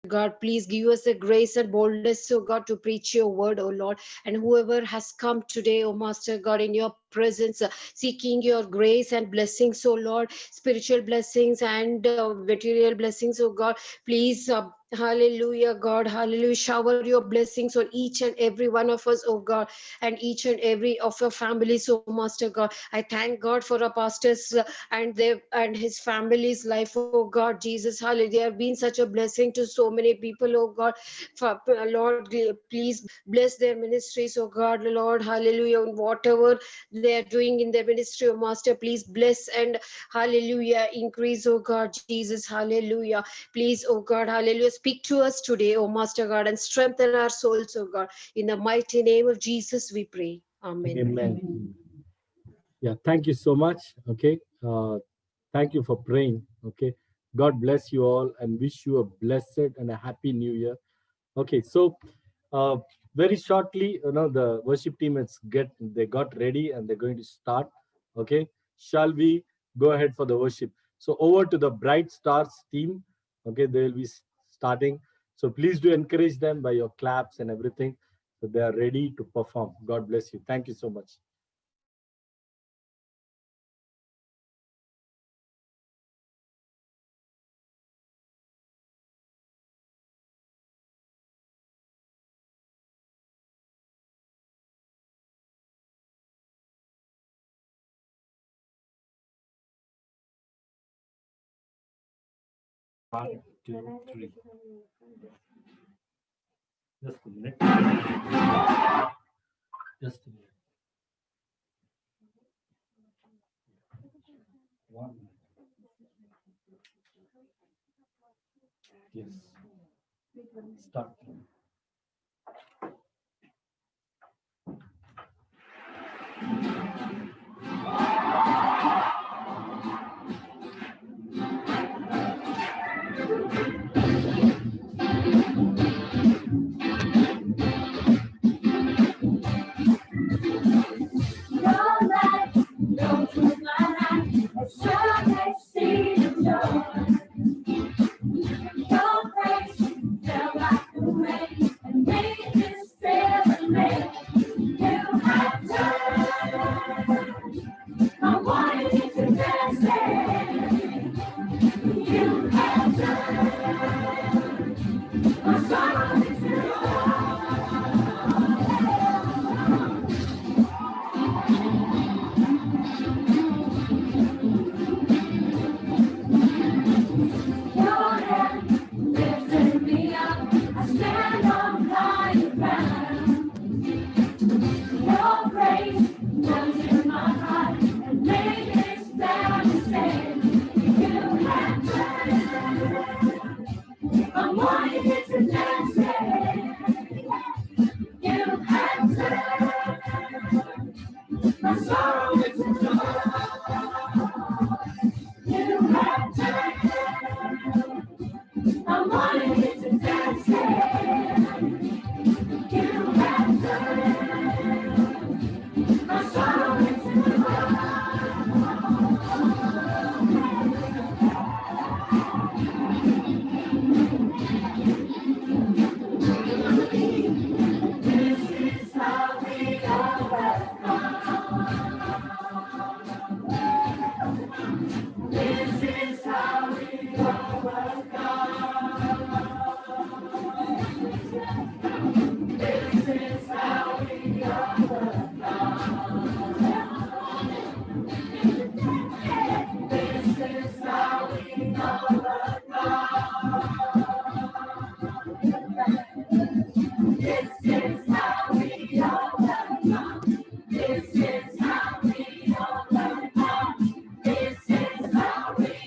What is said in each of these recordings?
God, please give us the grace and boldness, oh God, to preach your word, oh Lord. And whoever has come today, oh Master God, in your presence, seeking your grace and blessings, oh Lord, spiritual blessings and material blessings, oh God, please. Hallelujah, God, hallelujah. Shower your blessings on each and every one of us, oh God, and each and every of your families, oh Master God. I thank God for our pastors and their and his family's life, oh God, Jesus, hallelujah. They have been such a blessing to so many people, oh God. Lord, please bless their ministries, oh God, Lord, hallelujah. And whatever they are doing in their ministry, oh Master, please bless and hallelujah, increase, oh God, Jesus, hallelujah. Please, oh God, hallelujah, speak to us today, oh Master God, and strengthen our souls, oh God. In the mighty name of Jesus, we pray. Amen. Amen. Yeah, thank you so much. Okay. Thank you for praying. Okay. God bless you all and wish you a blessed and a happy new year. Okay, so uh, very shortly, the worship team they got ready and they're going to start. Okay, shall we go ahead for the worship? So over to the Bright Stars team. Okay, they will be starting. So please do encourage them by your claps and everything. So they are ready to perform. God bless you. Thank you so much. One, two, three. Just a minute. Just a minute. One minute. Yes. Start. Your light goes through my life, a sure see the joy. Your grace fell like the rain and made this serenade. You have turned my wine into dancing. You have turned my sorrow into your hand lifted me up. I stand on higher ground. Your grace comes in my heart and made it stand and say, you have turned. I'm wanting it to dance. You have turned my sorrow into joy. You have turned. I'm wanting it to dance. You have turned my sorrow into this is how we overcome. This is how we overcome. This is how we overcome. This is how we overcome. This is how we overcome. This is how we overcome. This is how we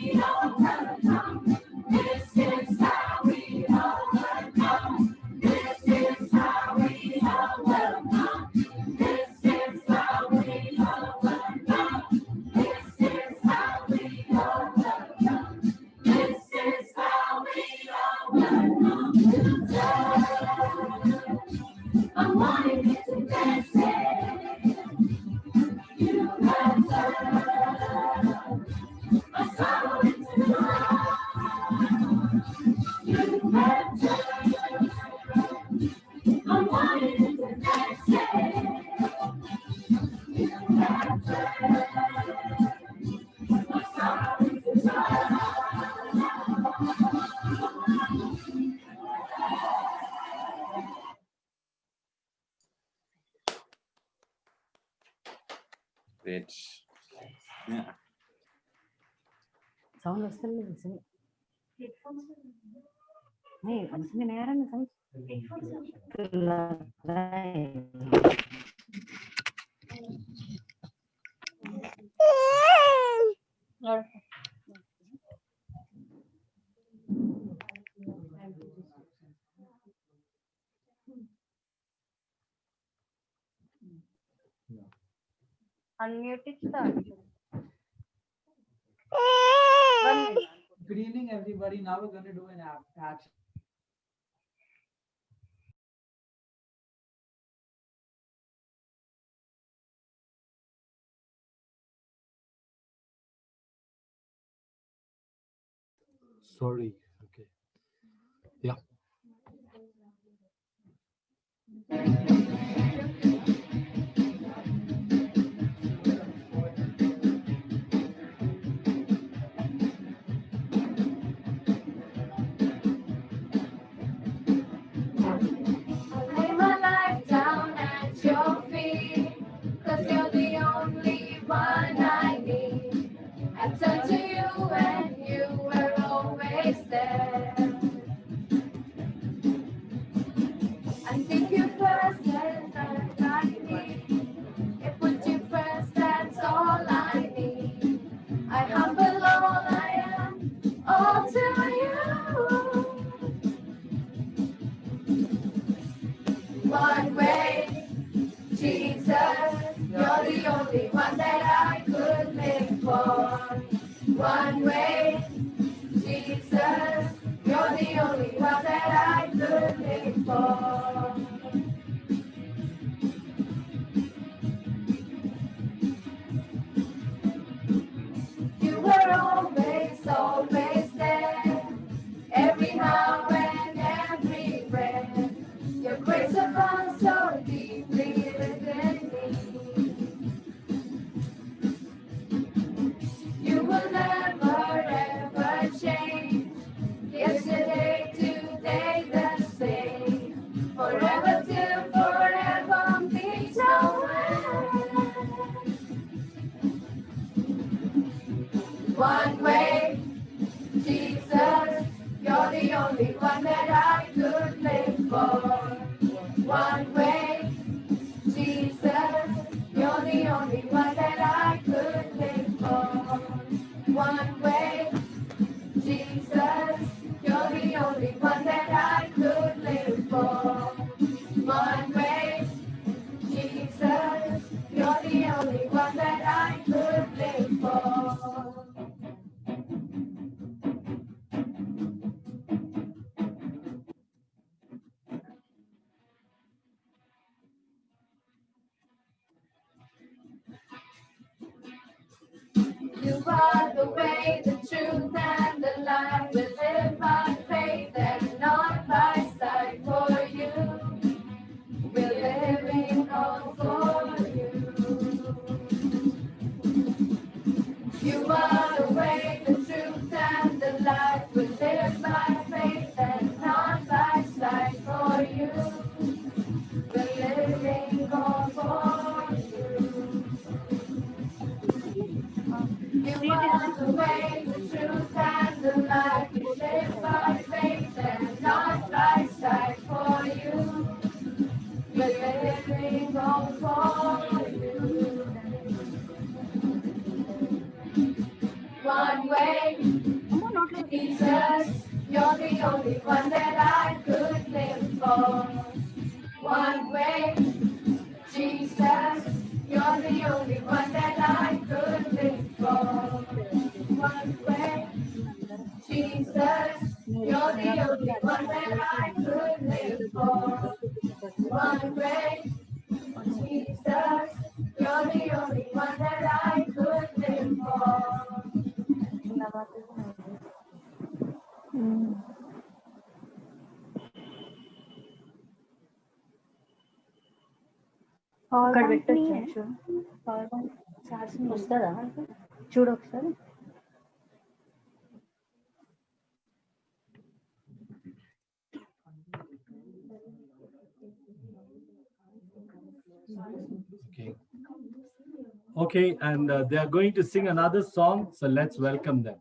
overcome. This is how we overcome. This is how we overcome. This is how we overcome. This is how we overcome. This is how we overcome. I'm wanting it to dance. You have turned my sorrow into joy. You have turned. Great. Yeah. Sound వస్తలేదు నేరం sound Unmute it, start. Good evening, everybody. Now we're going to do an action. Sorry. Okay. Yeah. Lay my life down at your feet, 'cause you're the only one I need. I turn to you and you were always there. I seek you first and I need. It put you first, that's all I need. I humble all I am, all to you. One way, Jesus, you're the only one that I could live for. One way, Jesus, you're the only one that I could live for. You were always, always there, every now and everywhere. Your grace abounds so deeply within me. You will never ever change. Yesterday, today, the same. Forever till forever meets no end. One way, Jesus, you're the only one that I could live for. One way, Jesus, you're the only one that I could live for. One way, Jesus, you're the only one that I could live for. One way, Jesus, you're the only one that I could live for. You are the way, the truth, and the life. We live by faith and not by sight. For you, we're living all for you. You are the way, the truth, and the life. We live by faith and not by sight. For you, we're living all for you. You are the way, the truth, and the life. We live by faith and not by sight. For you, we're living all for you. One way, Jesus, you're the only one that I could live for. One way, Jesus, you're the only one that I could live for. One way, Jesus, you're the only one that I could live for. One way, Jesus, you're the only one that I could live for. ఇక్కడ పెట్టచ్చు వస్తుందా చూడు ఒకసారి Okay. Okay, and they are going to sing another song, so let's welcome them.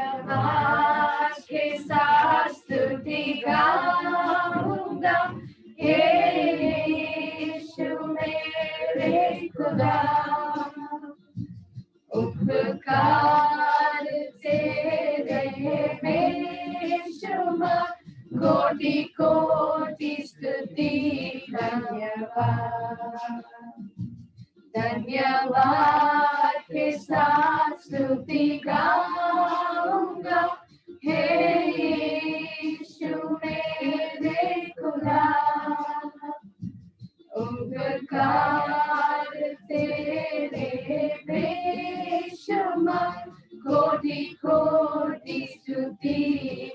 धन्यवाद के साथ स्तुति गाऊंगा हे यीशु मेरे खुदा उपकार तेरे बेशुमार कोटि कोटि स्तुति धन्यवाद धन्यवाद के साथ स्तुति गाऊंगा हे यीशु मेरे खुदा उपकार तेरे बेशुमार कोटि कोटि स्तुति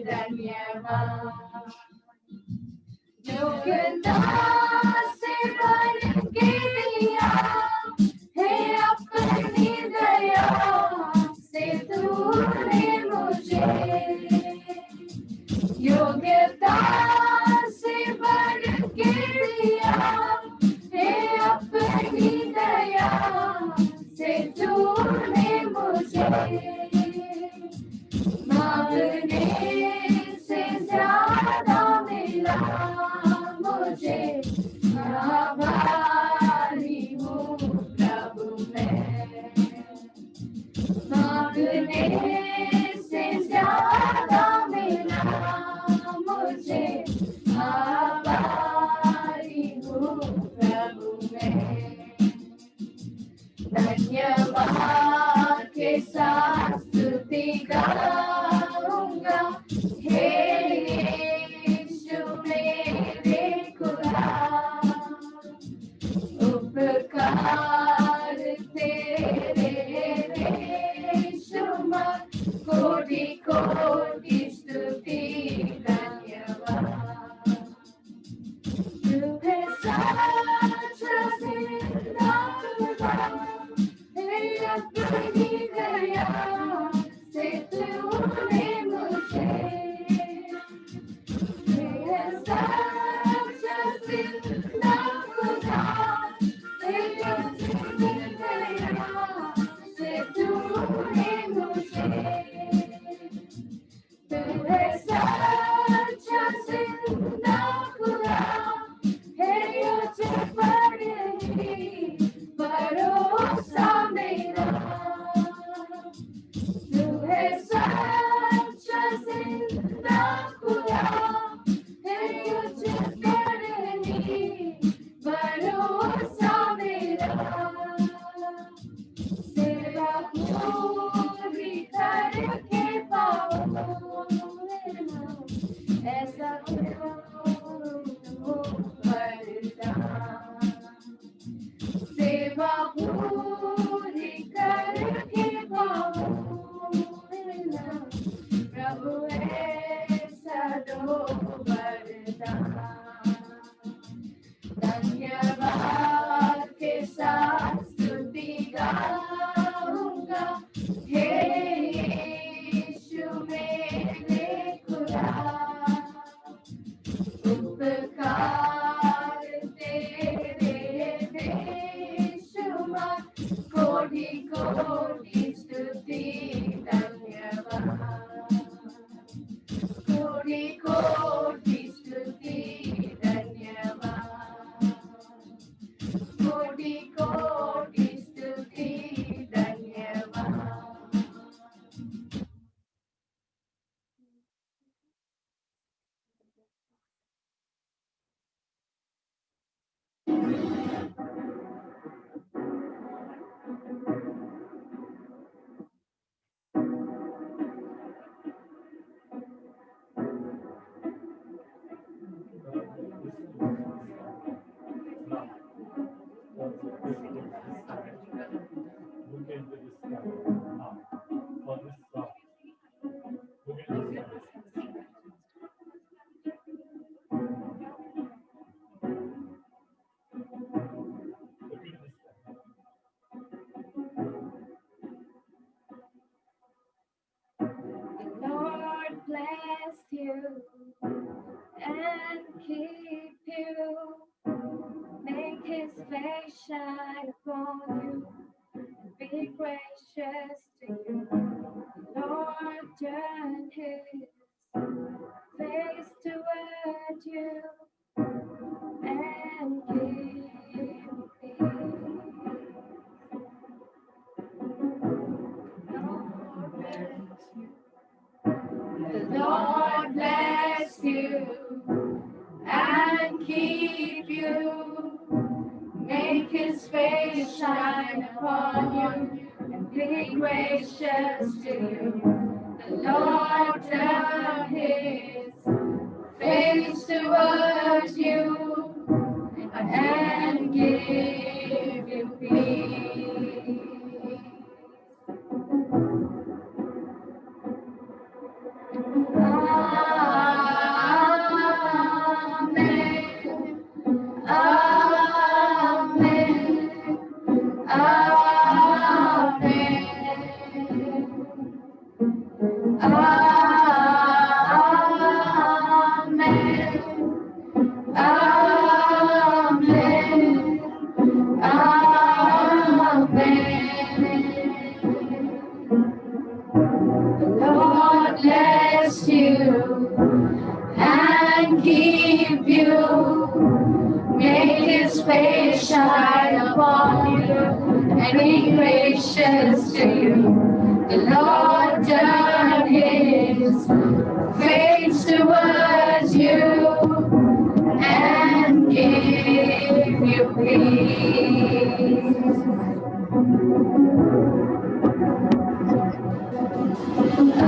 धन्यवाद योग्यता से भर के दिया है अपनी दया से तूने मुझे योग्यता से भर के दिया है अपनी दया से तूने मुझे मांगने से ज्यादा मिला मुझे आभारी हूँ प्रभु मैं मांगने से ज्यादा मिला मुझे आभारी हूँ प्रभु मैं धन्यवाद के साथ स्तुति गाऊंगा हे यीशु मेरे खुदा उपकार तेरे बेशुमार कोटि कोटि स्तुति धन्यवाद तुझे साचा जिंदा खुदा है अपनी दया से तूने मुझे है साचा जिंदा खुदा है अपनी दया से तूने मुझे तू है साचा जिंदा खुदा है तुझ पर ही भरोसा मेरा तू है साचा जिंदा खुदा है तुझ पर ही भरोसा मेरा सेवा पूरी करके पाऊँ ऐसा वरदान सेवा पूरी करके पाऊँ प्रभु ऐसा दो वरदान धन्यवाद के साथ स्तुति गाऊंगा हे यीशु मेरे खुदा उपकार तेरे बेशुमार कोटि कोटि स्तुति धन्यवाद कोटि कोटि स्तुति धन्यवाद कोटि कोटि स्तुति धन्यवाद you and keep you. Make his face shine upon you and be gracious to you. Lord, turn his face toward you and give you peace. The Lord bless you and keep you. Make his face shine upon you and be gracious to you. The Lord turn his face towards you and give you peace. Amen. Amen. Amen. Amen. The Lord bless you and keep you. Make his face shine upon you and be gracious to you. The Lord turn his face towards you and give you peace. Amen.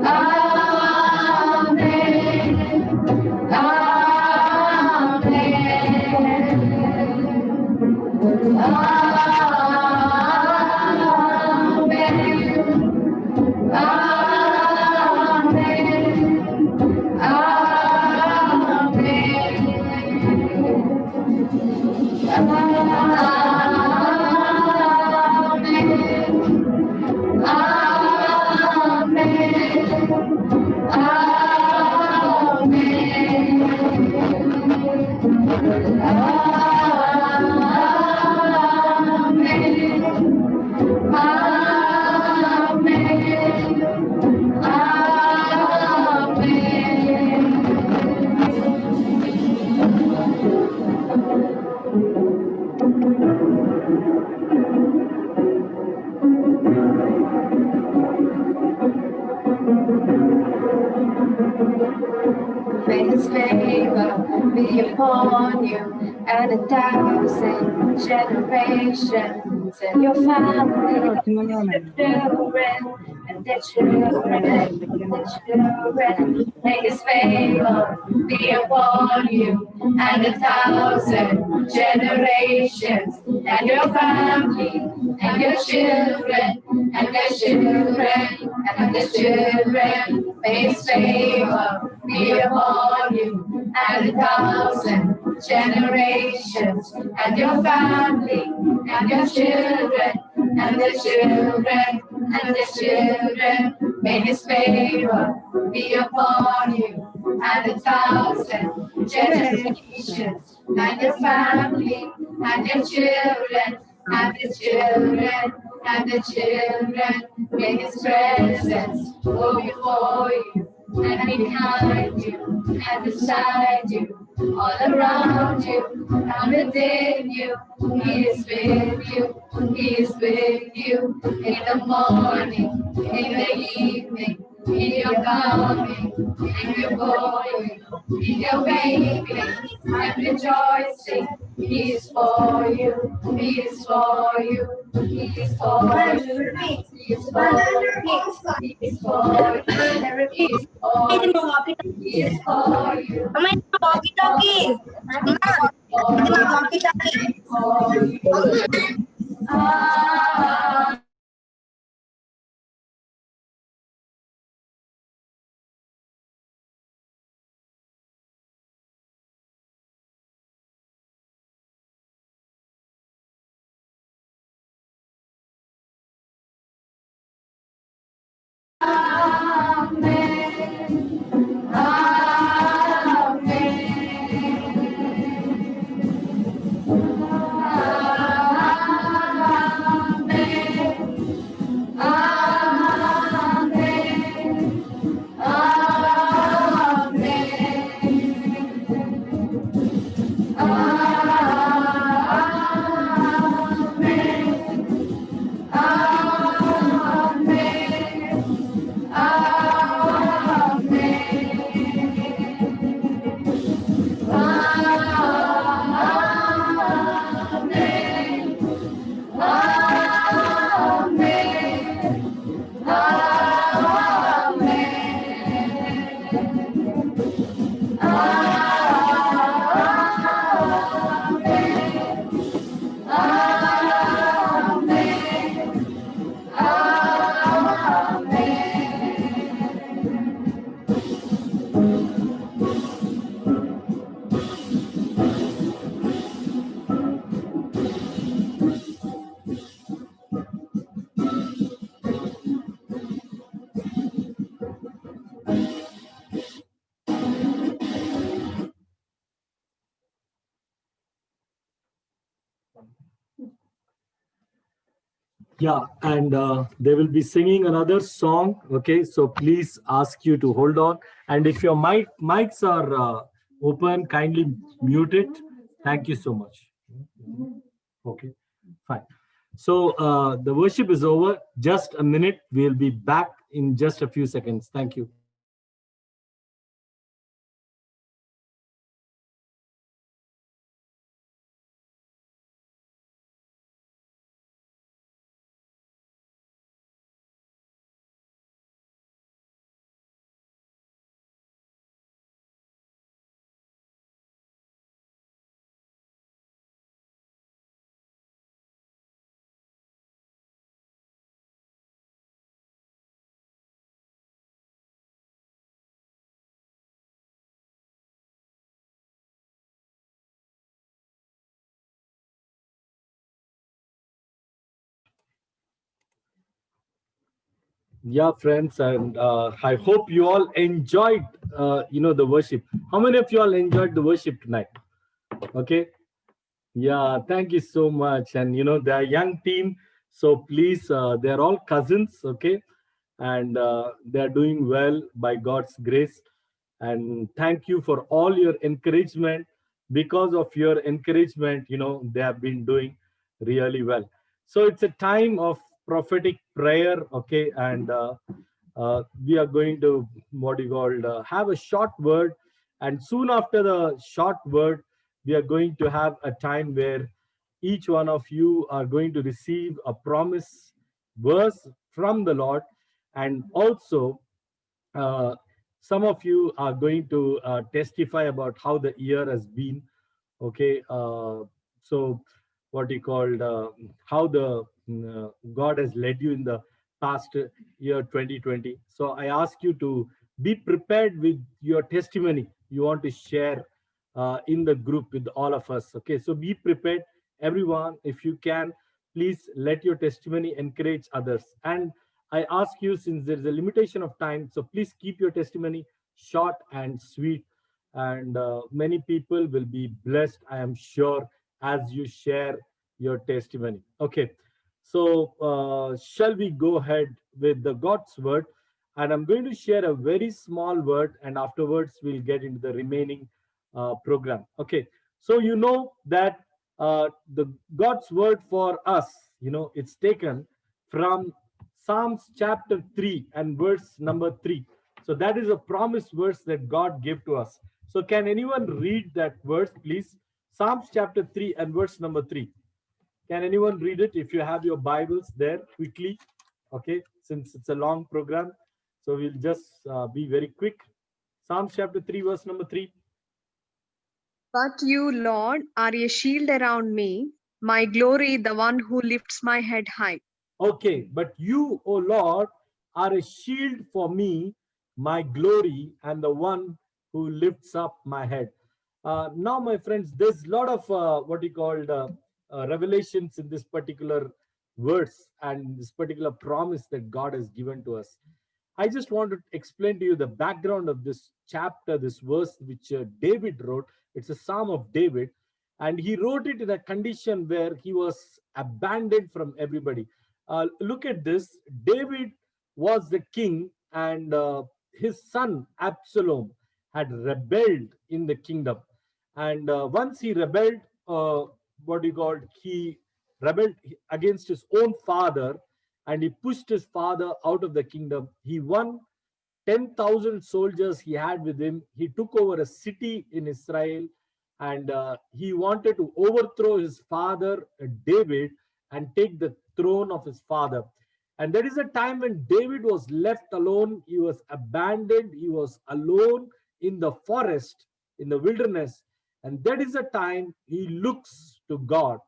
Amen. May his favor be upon you and 1,000 generations and your family, the children and their children and their children. May his favor be upon you and 1,000 generations and your family and your children and their children and their children. May his favor be upon you and 1,000 generations and your family and your children and their children and their children. May his favor be upon you and 1,000 generations and your family and your children and the children and the children. May his presence go before you and behind you and beside you, all around you and within you. He is with you, he is with you in the morning, in the evening, in your coming, in your going, in your waking and rejoicing. He is for you, he is for you, he is for you, he is for you, he is for you, he is for you, he is for you. Walkie-talkie. Walkie-talkie. Ah. Yeah, and they will be singing another song. Okay, so please ask you to hold on. And if your mics are open, kindly mute it. Thank you so much. Okay, fine. So the worship is over. Just a minute. We'll be back in just a few seconds. Thank you. Yeah, friends, and I hope you all enjoyed, the worship. How many of you all enjoyed the worship tonight? Okay. Yeah, thank you so much. And they're a young team, so please, they're all cousins, okay, and they're doing well by God's grace. And thank you for all your encouragement. Because of your encouragement, they have been doing really well. So it's a time of prophetic prayer, okay, and we are going to what you called have a short word, and soon after the short word, we are going to have a time where each one of you are going to receive a promise verse from the Lord, and also uh, some of you are going to testify about how the year has been. Okay, so what you called how the God has led you in the past year 2020. So I ask you to be prepared with your testimony you want to share in the group with all of us. Okay, so be prepared, everyone. If you can, please let your testimony encourage others. And I ask you, since there is a limitation of time, so please keep your testimony short and sweet, and many people will be blessed, I am sure, as you share your testimony. Okay, so shall we go ahead with the God's word? And I'm going to share a very small word, and afterwards we'll get into the remaining program. Okay, so that the God's word for us, it's taken from Psalms chapter 3 and verse number 3. So that is a promise verse that God gave to us. So can anyone read that verse, please? Psalms chapter 3 and verse number 3. Can anyone read it if you have your Bibles there quickly? Okay, since it's a long program, so we'll just be very quick. Psalms chapter 3, verse number 3. But you, Lord, are a shield around me, my glory, the one who lifts my head high. Okay, but you, O Lord, are a shield for me, my glory, and the one who lifts up my head. Now, my friends, there's a lot of what you called revelations in this particular verse and this particular promise that God has given to us. I just want to explain to you the background of this chapter, this verse which David wrote. It's a Psalm of David, and he wrote it in a condition where he was abandoned from everybody. Look at this. David was the king, and his son Absalom had rebelled in the kingdom. And once he rebelled, he rebelled against his own father, and he pushed his father out of the kingdom. He won 10,000 soldiers he had with him. He took over a city in Israel, and he wanted to overthrow his father, David, and take the throne of his father. And there is a time when David was left alone. He was abandoned. He was alone in the forest, in the wilderness. And that is a time he looks to God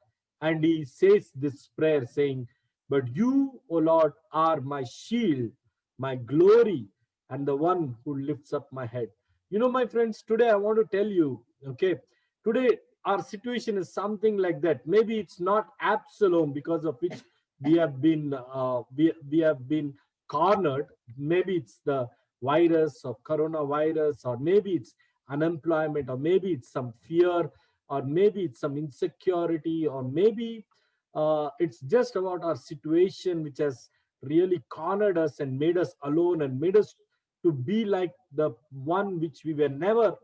and he says this prayer saying, "But you, O Lord, are my shield, my glory, and the one who lifts up my head." My friends, today I want to tell you, okay, today our situation is something like that. Maybe it's not Absalom because of which we have been cornered. Maybe it's the virus or coronavirus, or maybe it's unemployment, or maybe it's some fear, or maybe it's some insecurity, or maybe It's just about our situation which has really cornered us and made us alone and made us to be like the one which we were never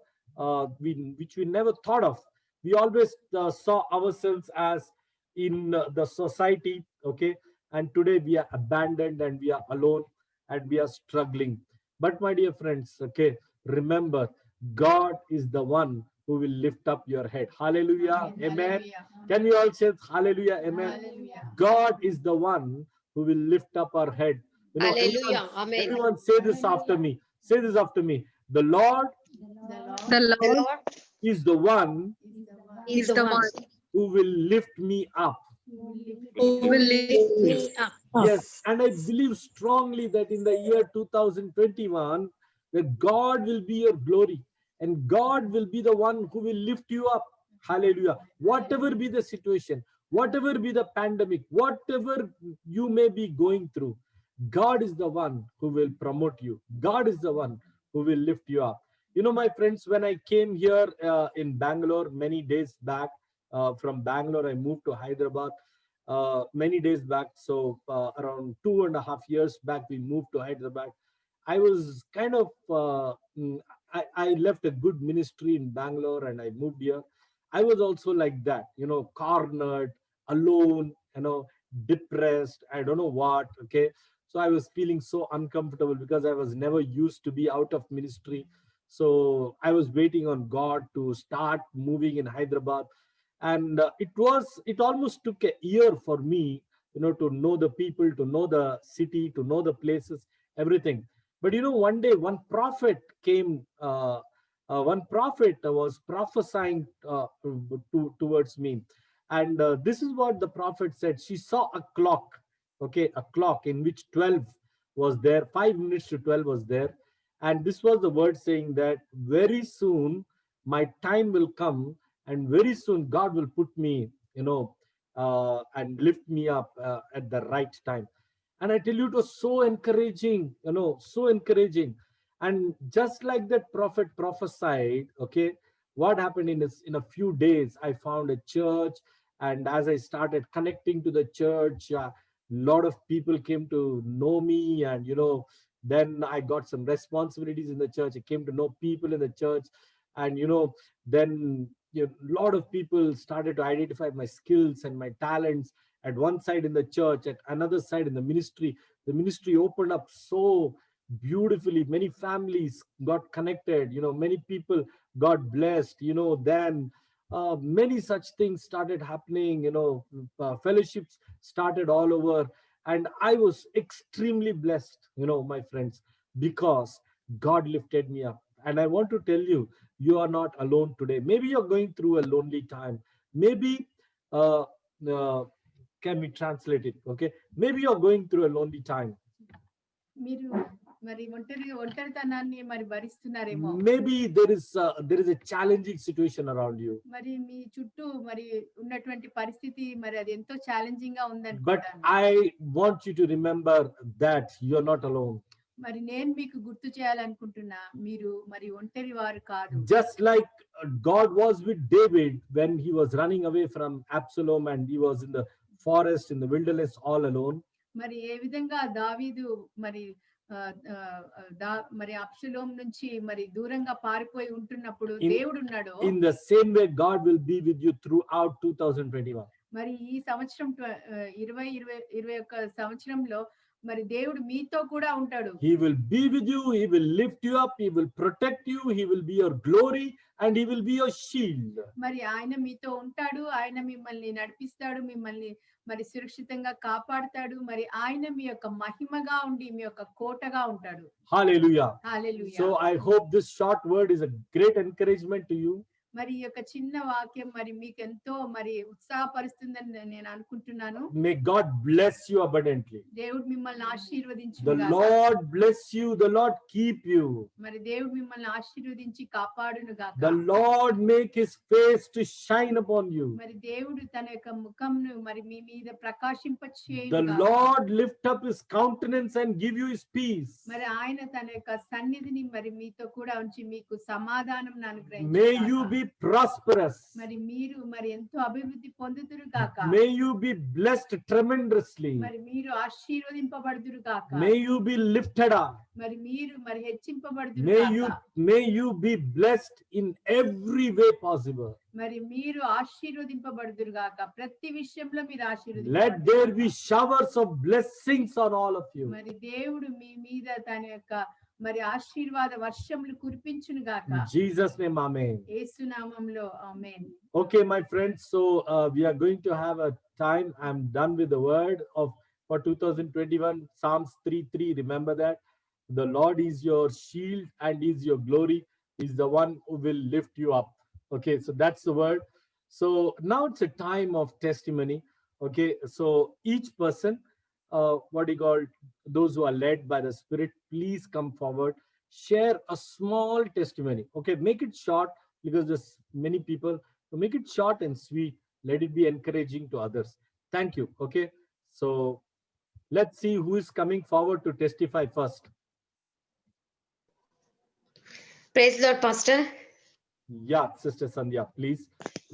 which we never thought of. We always saw ourselves as in the society, okay, and today we are abandoned and we are alone and we are struggling. But my dear friends, okay, remember, God is the one who will lift up your head. Hallelujah. Amen. Can we all say hallelujah? Amen. God is the one who will lift up our head. You know, Hallelujah. Amen. everyone say this after me. Say this after me. The Lord The The Lord Lord is the one is is the one who will lift me up. who will lift me. me up. Yes, and I believe strongly that in the year 2021, that God will be your glory and God will be the one who will lift you up. Hallelujah. Whatever be the situation, whatever be the pandemic, whatever you may be going through, God is the one who will promote you. God is the one who will lift you up. You know, my friends, when I came here in Bangalore many days back, from Bangalore, I moved to Hyderabad many days back. So around 2.5 years back, we moved to Hyderabad. I was kind of, I left a good ministry in Bangalore and I moved here. I was also like that, you know, cornered, alone, you know, depressed. I don't know what. Okay. So I was feeling so uncomfortable because I was never used to be out of ministry. So I was waiting on God to start moving in Hyderabad. And it almost took a year for me, you know, to know the people, to know the city, to know the places, everything. But you know, one day one prophet came, one prophet was prophesying towards me. And this is what the prophet said. She saw a clock, okay, a clock in which 12 was there, 5 minutes to 12 was there. And this was the word saying that very soon my time will come and very soon God will put me, you know, and lift me up at the right time. And I tell you, it was so encouraging, you know, so encouraging. And just like that prophet prophesied, okay, what happened in a few days, I found a church. And as I started connecting to the church, a lot of people came to know me. And, you know, then I got some responsibilities in the church. I came to know people in the church. And, you know, then a lot of people started to identify my skills and my talents at one side in the church, at another side in the ministry. The ministry opened up so beautifully. Many families got connected, you know, many people got blessed, you know. Then many such things started happening, you know. Fellowships started all over. And I was extremely blessed, you know, my friends, because God lifted me up. And I want to tell you, you are not alone today. Maybe you're going through a lonely time. Maybe uh, uh, can we translate it? Okay, maybe you're going through a lonely time. మీరు మరి ఒంటరితనాన్ని మరి భరిస్తున్నారేమో. Maybe there is a challenging situation around you. మరి మీ చుట్టూ మరి ఉన్నటువంటి పరిస్థితి మరి అది ఎంతో ఛాలెంజింగ్ గా But ఉందనుకుంటాను. I want you to remember that you're not alone. మరి నేను మీకు గుర్తు చేయాలనుకుంటున్నా, మీరు మరి ఒంటరి వారు కాదు. Just like God was with David when he was running away from Absalom and he was in the forest, in the wilderness, all alone. మరి ఏ విధంగా దావీదు మరి మరి అబ్షలోం నుంచి మరి దూరంగా పారిపోయి ఉంటున్నప్పుడు దేవుడు ఉన్నాడు. In the same way, God will be with you throughout 2021. మరి ఈ సంవత్సరం 2021 సంవత్సరంలో మరి దేవుడు మీతో కూడా ఉంటాడు. He will be with you, he will lift you up, he will protect you, he will be your glory and he will be your shield. మరి ఆయన మీతో ఉంటాడు, ఆయన మిమ్మల్ని నడిపిస్తాడు, మిమ్మల్ని మరి సురక్షితంగా కాపాడుతాడు. మరి ఆయన మీ యొక్క మహిమగా ఉండి మీ యొక్క కోటగా ఉంటాడు. Hallelujah. Hallelujah. So I hope this short word is a great encouragement to you. మరి ఈ యొక్క చిన్న వాక్యం మరి మీకు ఎంతో మరి ఉత్సాహపరుస్తుందని నేను అనుకుంటున్నాను. May God bless you abundantly. దేవుడు మిమ్మల్ని ఆశీర్వదించును The గాక. Lord bless you, the Lord keep you. మరి దేవుడు మిమ్మల్ని ఆశీర్వదించి కాపాడును గాక. The Lord make his face to shine upon you. మరి దేవుడు తన యొక్క ముఖంను మరి మీ మీద ప్రకాశింప చేయును The గాక. Lord lift up his countenance and give you his peace. మరి ఆయన తన యొక్క సన్నిధిని మరి మీతో కూడా ఉంచి మీకు సమాధానం May అనుగ్రహించును you గాక. be prosperous. మరి మీరు మరి ఎంతో అభివృద్ధి పొందుదురు గాక. May you be blessed tremendously. మరి మీరు ఆశీర్వదింపబడుదురు గాక. May you be lifted up. మరి మీరు మరి హెచ్చింపబడుదురు గాక. May you be blessed in every way possible. మరి మీరు ఆశీర్వదింపబడుదురు గాక. ప్రతి విషయంలో మీరు Let there be showers of blessings on all of you. మరి దేవుడు మీ మీద తన యొక్క మరి ఆశీర్వాద వర్షములు కురిపించును గాక. In Jesus' name, amen. యేసు నామములో ఆమేన్. Okay, my friends, so we are going to have a time. I'm done with the word of for 2021, Psalms 3:3. Remember that the Lord is your shield and is your glory, is the one who will lift you up. Okay, so that's the word. So now it's a time of testimony. Okay, so each person, what you call, those who are led by the Spirit, please come forward, share a small testimony. Okay, make it short because there's many people. So make it short and sweet. Let it be encouraging to others. Thank you. Okay, so let's see who is coming forward to testify first. Praise the Lord, Pastor. Yeah, Sister Sandhya, please.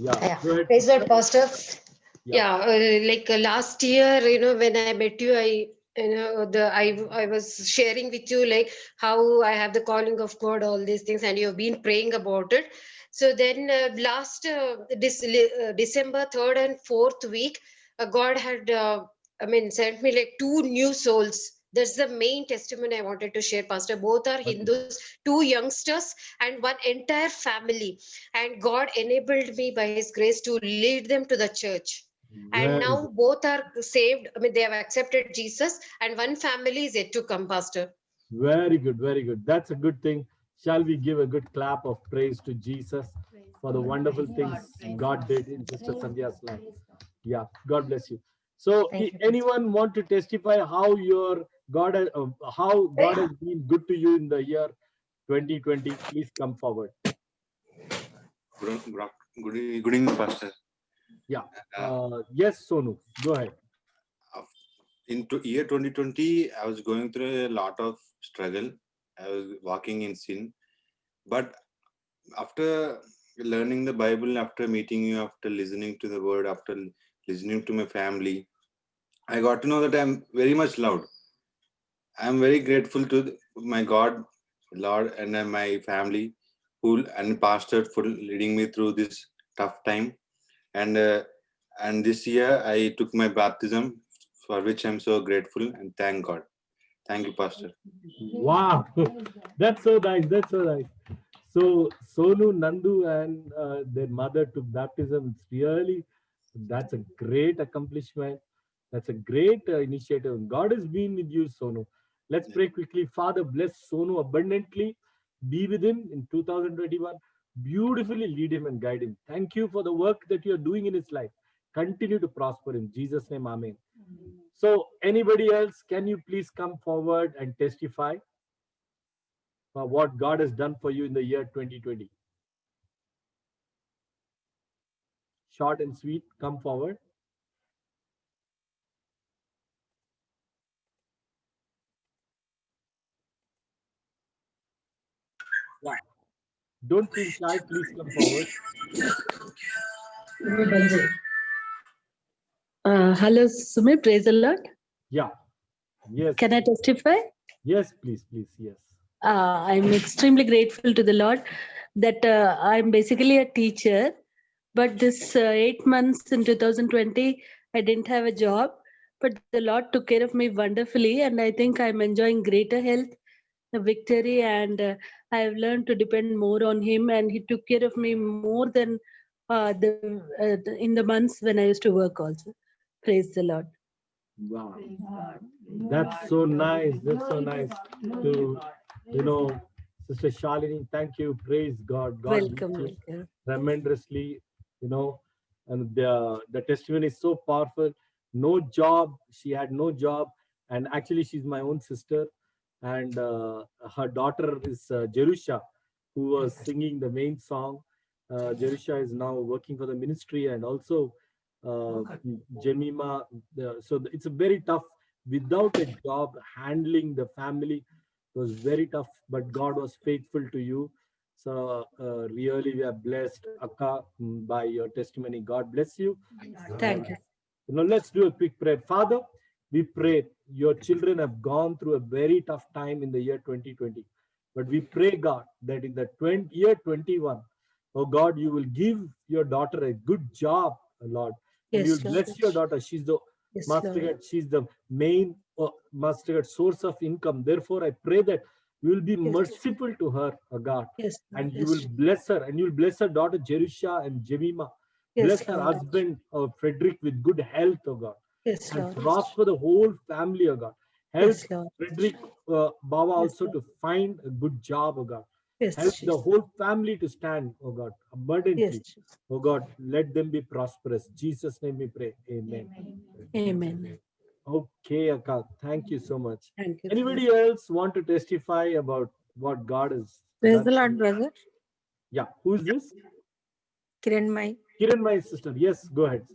Yeah, Yeah. go ahead. Praise the Lord, Pastor. Yeah. Like last year, when I met you, I was sharing with you like how I have the calling of God, all these things, and you've been praying about it. So then last December 3rd and 4th week, God had sent me like 2 new souls. That's the main testimony I wanted to share, Pastor. Both are Hindus, 2 youngsters and one entire family. And God enabled me by His grace to lead them to the church. And Very now good. both are saved. They have accepted Jesus, and one family is yet to come, Pastor. Very good, very good. That's a good thing. Shall we give a good clap of praise to Jesus for the wonderful things God did in Sister Sandhya's life? Yeah, God bless you. So, anyone want to testify how God has been good to you in the year 2020? Please come forward. Good evening, Pastor. Yeah. Yes, Sonu, go ahead. Year 2020, I was going through a lot of struggle. I was walking in sin. But after learning the Bible, after meeting you, after listening to the word, after listening to my family, I got to know that I'm very much loved. I'm very grateful to my God, Lord, and my family, and pastor for leading me through this tough time. And this year I took my baptism, for which I'm so grateful, and thank God. Thank you, Pastor. Wow, that's so nice. That's so nice. So Sonu, Nandu, and their mother took baptism. It's really, that's a great accomplishment. That's a great initiative. God has been with you, Sonu. Let's pray quickly. Father, bless Sonu abundantly. Be with him in 2021. Beautifully lead him and guide him. Thank you for the work that you are doing in his life. Continue to prosper in Jesus' name. Amen. So anybody else, can you please come forward and testify for what God has done for you in the year 2020? Short and sweet, come forward. Yeah. Don't feel shy, please come forward. Hello, Sumit, praise the Lord. Yeah. Yes. Can I testify? Yes, please, yes. I'm extremely grateful to the Lord that I'm basically a teacher, but this 8 months in 2020, I didn't have a job, but the Lord took care of me wonderfully, and I think I'm enjoying greater health, the victory, and I have learned to depend more on Him, and He took care of me more than in the months when I used to work also. Praise the Lord. Wow. That's so nice. That's so nice to, Sister Shalini, thank you. Praise God. God Welcome, bless you welcome. tremendously, and the testimony is so powerful. No job. She had no job. And actually, she's my own sister. And her daughter is Jerusha, who was singing the main song. Jerusha is now working for the ministry, and also Jemima. So it's a very tough, without a job, handling the family was very tough, but God was faithful to you. So really we are blessed, Akka, by your testimony. God bless you. Thank you. Let's do a quick prayer. Father, we pray your children have gone through a very tough time in the year 2020. But we pray, God, that in the year 21, oh God, you will give your daughter a good job, Lord. And you Yes, will Lord. bless your daughter. She's the Yes, Master Lord. God, she's the main Master God source of income. Therefore, I pray that you will be merciful to her, oh God, Yes, and you yes, will bless her, and you will bless her daughter Jerusha and Jemima. Bless yes, her Lord. husband, Frederick, with good health, oh God, Yes, and Lord. prosper the whole family, oh God. Help Yes, Lord. Frederick, Baba, Yes, also Lord. to find a good job, oh God. Yes, Help the Jesus. whole family to stand, oh God, abundantly. Yes. Oh God, let them be prosperous. Jesus' name we pray. Amen. Amen. Okay, Akka, thank you so much. Thank you. Anybody else want to testify about what God has Praise done? the Lord, brother. Yeah, who's this? Kiran Mai. Kiran, my sister. Yes, go ahead.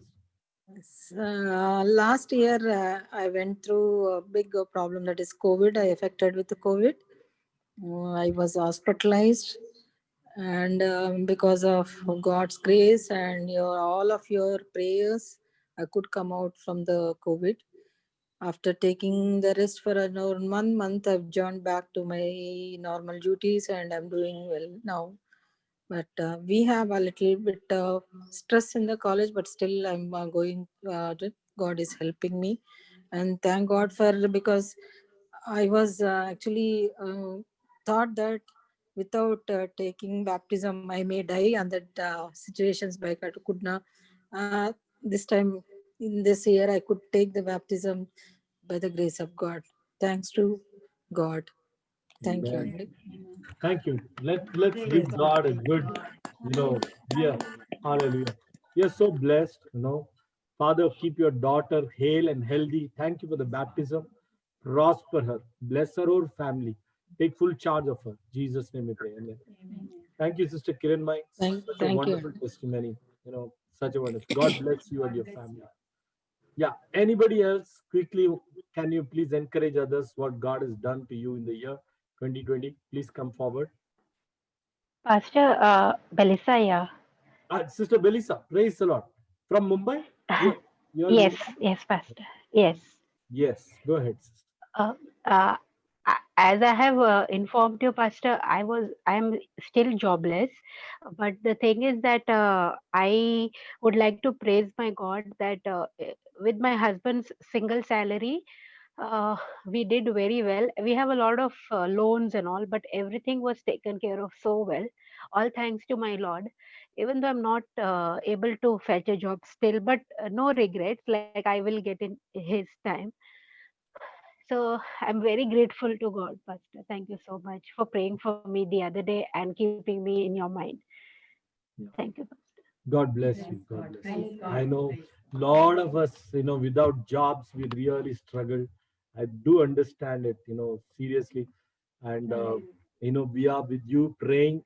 Last year, I went through a big problem, that is COVID. I affected with the COVID. I was hospitalized, and because of God's grace and all of your prayers, I could come out from the COVID. After taking the rest for around 1 month, I've joined back to my normal duties, and I'm doing well now. But we have a little bit of stress in the college, but still I'm going. God is helping me, and thank God for, because I was actually thought that without taking baptism I may die, and that situations by could not. This time in this year I could take the baptism by the grace of God. Thanks to God. Thank you. Amen. Andy. Thank you. Let's give God a good, yeah, hallelujah. We are so blessed. Father, keep your daughter hale and healthy. Thank you for the baptism. Prosper her. Bless her whole family. Take full charge of her. Jesus' name we pray. Amen. Thank you, Sister Kiran Mai. Such a Thank you. wonderful testimony. Such a wonderful. God bless you and your family. Yeah. Anybody else? Quickly, can you please encourage others what God has done to you in the year 2020? Please come forward. Pastor Belisaya. Sister Belisa, praise the Lord. From Mumbai? You're in Yes, Mumbai? yes, Pastor. Yes. Yes. Go ahead, sister. Uh, as I have informed you, Pastor, I am still jobless. But the thing is that I would like to praise my God that with my husband's single salary, we did very well. We have a lot of loans and all, but everything was taken care of so well. All thanks to my Lord. Even though I'm not able to fetch a job still, but no regrets. Like I will get in His time. So I'm very grateful to God, Pastor. Thank you so much for praying for me the other day and keeping me in your mind. Yeah. Thank you, Pastor. God bless you. God bless you. I know a lot of us, without jobs, we really struggle. I do understand it, seriously. And, we are with you praying.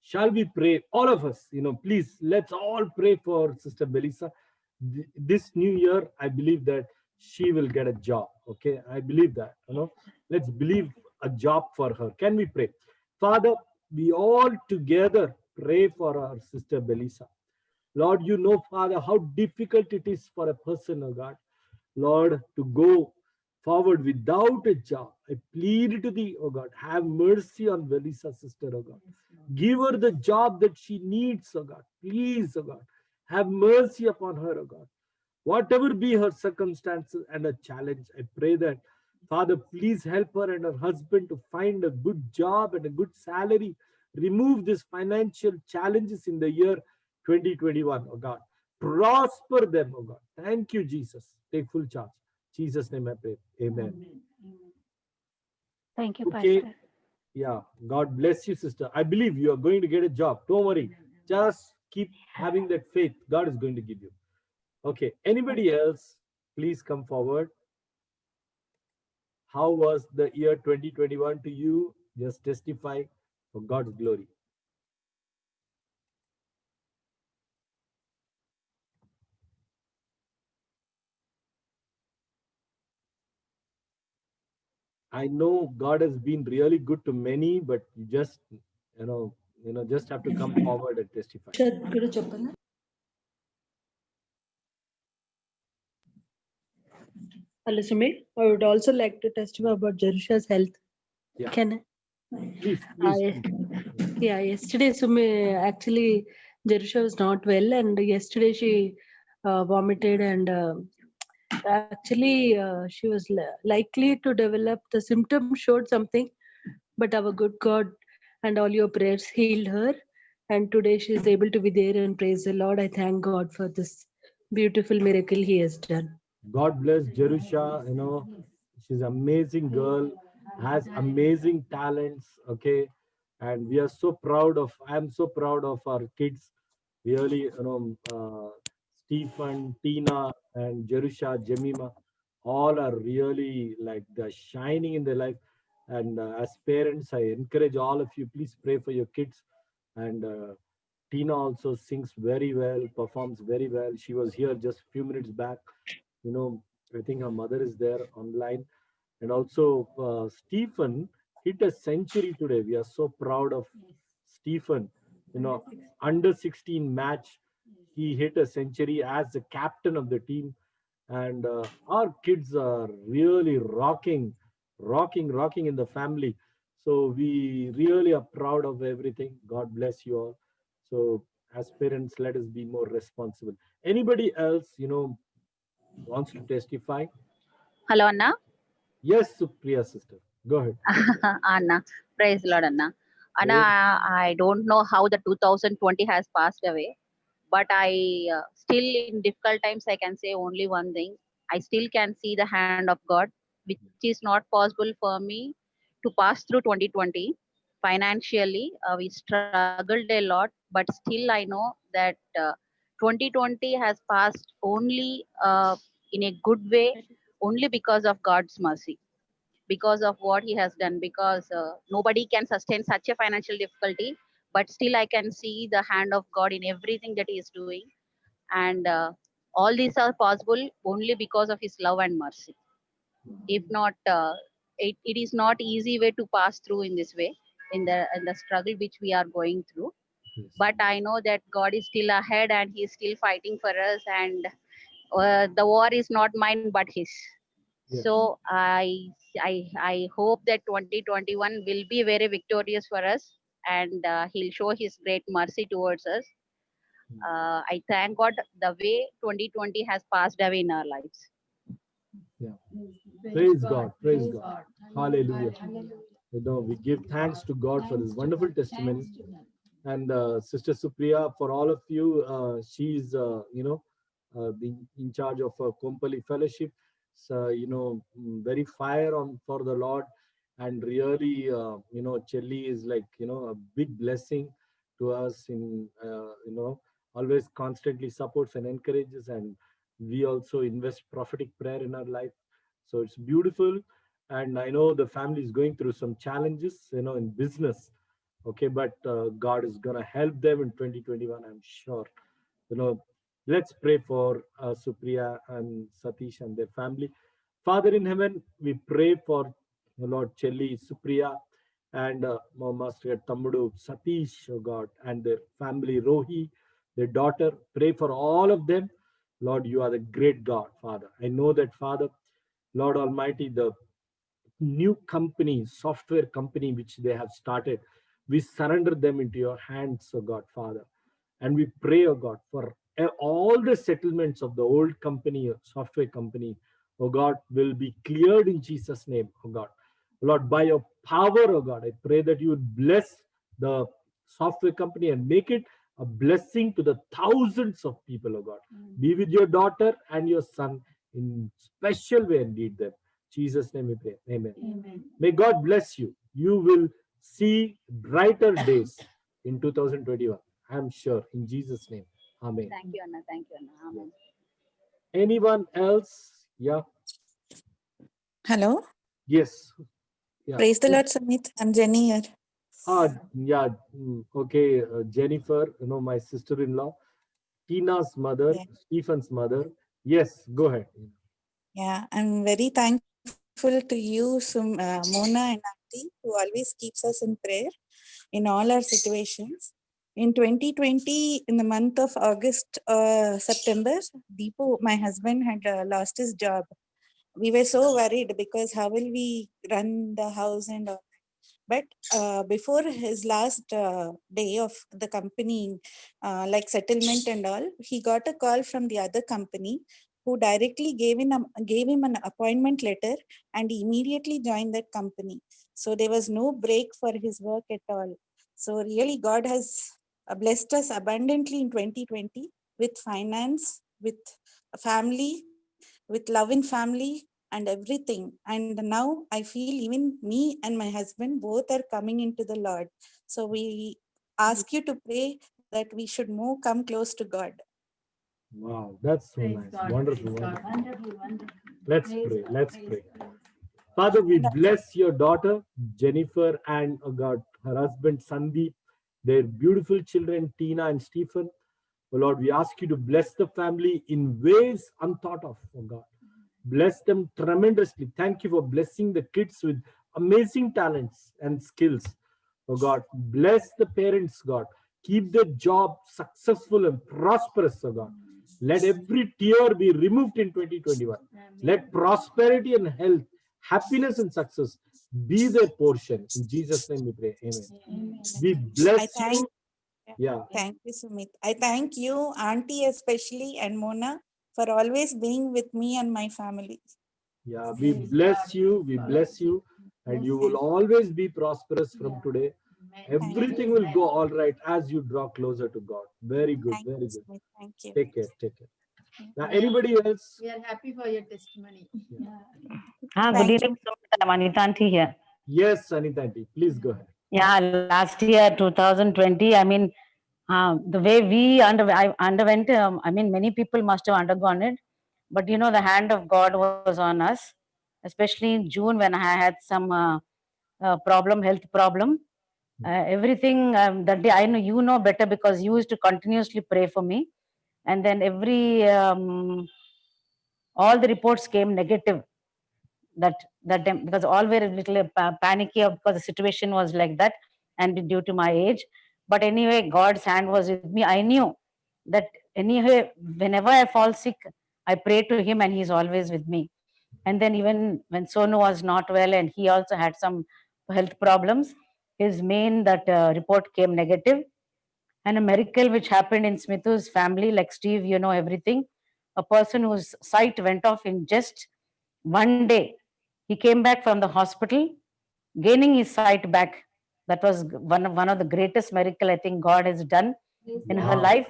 Shall we pray? All of us, please, let's all pray for Sister Belisa. This new year, I believe that she will get a job. Okay. I believe that. Let's believe a job for her. Can we pray? Father, we all together pray for our Sister Belisa. Lord, Father, how difficult it is for a person, oh God, Lord, to go forward without a job. I plead to thee, oh God, have mercy on Velisa's sister, oh God. Give her the job that she needs, oh God. Please, oh God, have mercy upon her, oh God. Whatever be her circumstances and a challenge, I pray that, Father, please help her and her husband to find a good job and a good salary. Remove these financial challenges in the year 2021, oh God. Prosper them, oh God. Thank you, Jesus. Take full charge. Jesus' name I pray. Amen. Thank you, Okay. Pastor. Yeah. God bless you, sister. I believe you are going to get a job. Don't worry. Just keep having that faith. God is going to give you. Okay. Anybody else? Please come forward. How was the year 2021 to you? Just testify for God's glory. I know God has been really good to many, but you just, just have to come forward and testify. Hello, Sumit. I would also like to testify about Jerusha's health. Yeah. Can I? Please. Yeah, yesterday, Sumi, actually, Jerusha was not well, and yesterday she vomited, and actually, she was likely to develop the symptoms, showed something, but our good God and all your prayers healed her, and today she is able to be there and praise the Lord. I thank God for this beautiful miracle He has done. God bless Jerusha. She's an amazing girl, has amazing talents. Okay, and we are so proud of. I'm so proud of our kids. Really, Stephen, Tina, and Jerusha, Jemima, all are really like they're shining in their life. And as parents, I encourage all of you, please pray for your kids. And Tina also sings very well, performs very well. She was here just a few minutes back. I think her mother is there online. And also Stephen hit a century today. We are so proud of Stephen. Under 16 match, he hit a century as the captain of the team. And our kids are really rocking in the family. So we really are proud of everything. God bless you all. So as parents, let us be more responsible. Anybody else, wants to testify? Hello, Anna. Yes, Supriya sister. Go ahead. Anna, praise Lord, Anna. Anna, I don't know how the 2020 has passed away, but I still in difficult times I can say only one thing. I still can see the hand of God, which is not possible for me to pass through 2020 financially. We struggled a lot, but still I know that 2020 has passed only in a good way, only because of God's mercy, because of what He has done, because nobody can sustain such a financial difficulty, but still I can see the hand of God in everything that He is doing. And all these are possible only because of His love and mercy. If not, it is not easy way to pass through in this way, in the struggle which we are going through. But I know that God is still ahead and He is still fighting for us, and the war is not mine but His. So I hope that 2021 will be very victorious for us, and He'll show His great mercy towards us. I thank God the way 2020 has passed away in our lives. Praise God. Praise God. Hallelujah. We give thanks to God for this wonderful testimony. And Sister Supriya, for all of you, she's in charge of Kompali Fellowship. So very fire on for the Lord, and really Chelli is like a big blessing to us. In always constantly supports and encourages, and we also invest prophetic prayer in our life. So it's beautiful. And I know the family is going through some challenges in business. Okay, but God is gonna help them in 2021, I'm sure. Let's pray for Supriya and Satish and their family. Father in heaven, we pray for Lord Chelli, Supriya, and Master Tammudu, Satish, oh God, and their family, Rohi, their daughter. Pray for all of them. Lord, you are the great God, Father. I know that, Father, Lord Almighty, the new company, software company, which they have started, we surrender them into your hands, oh God, Father. And we pray, oh God, for all the settlements of the old company, software company, oh God, will be cleared in Jesus' name, oh God. Lord, by your power, oh God, I pray that you would bless the software company and make it a blessing to the thousands of people, oh God. Be with your daughter and your son in special way and lead them. Jesus' name we pray. Amen. Amen. May God bless you. You will see brighter days in 2021. I'm sure. In Jesus' name. Amen. Thank you, Anna. Thank you, Anna. Amen. Anyone else? Yeah. Hello. Yes. Yeah. Praise the Lord, Sumit. I'm Jenny here. Yeah. Okay. Jennifer, my sister-in-law, Tina's mother, Stephen's mother. Yes, go ahead. Yeah, I'm very thankful to you, Mona, and I'm Murthy, who always keeps us in prayer in all our situations. In 2020, in the month of August, September, Deepu, my husband, had lost his job. We were so worried because how will we run the house and all. But before his last day of the company, like settlement and all, he got a call from the other company who directly gave him an appointment letter, and he immediately joined that company. So there was no break for his work at all. So really God has blessed us abundantly in 2020 with finance, with a family, with love in family and everything. And now I feel even me and my husband both are coming into the Lord. So we ask you to pray that we should more come close to God. Wow, that's so Praise nice. God. Wonderful, Praise God. wonderful. Wonderful, wonderful. Let's Praise pray. God, Let's praise pray. God. Father, we bless your daughter, Jennifer, and oh God, her husband, Sandeep, their beautiful children, Tina and Stephen. Oh Lord, we ask you to bless the family in ways unthought of, oh God. Bless them tremendously. Thank you for blessing the kids with amazing talents and skills. Oh God, bless the parents, God. Keep their job successful and prosperous, oh God. Let every tear be removed in 2021. Let prosperity and health, happiness and success be their portion. In Jesus' name we pray. Amen. Amen. We I bless thank, you. Yeah. thank you, Sumit. I thank you, Auntie especially, and Mona, for always being with me and my family. Yeah, we Praise bless God, you, praise we God. bless you, and you will always be prosperous from Yeah. today. Amen. Everything Amen. will go all right as you draw closer to God. Very good, Thank very you, good. Sumit. Thank you. Take care, take care. Now, We are, anybody else? we are happy for your testimony. Good Thank you. evening, Sumit. I'm Anita Aunty here. Yes, Anita Aunty, please go ahead. Yeah, last year, 2020, I mean, the way I underwent, I mean, many people must have undergone it, but you know, the hand of God was on us, especially in June when I had some health problem. Everything that day, I know you know better because you used to continuously pray for me. And then all the reports came negative that time, because all were a little panicky because the situation was like that and due to my age. But anyway, God's hand was with me. I knew that anyway, whenever I fall sick, I pray to him and he's always with me. And then even when Sonu was not well and he also had some health problems, his main report came negative. And a miracle which happened in Smithu's family, like Steve, you know everything. A person whose sight went off in just one day. He came back from the hospital, gaining his sight back. That was one of the greatest miracle I think God has done in her Wow. life.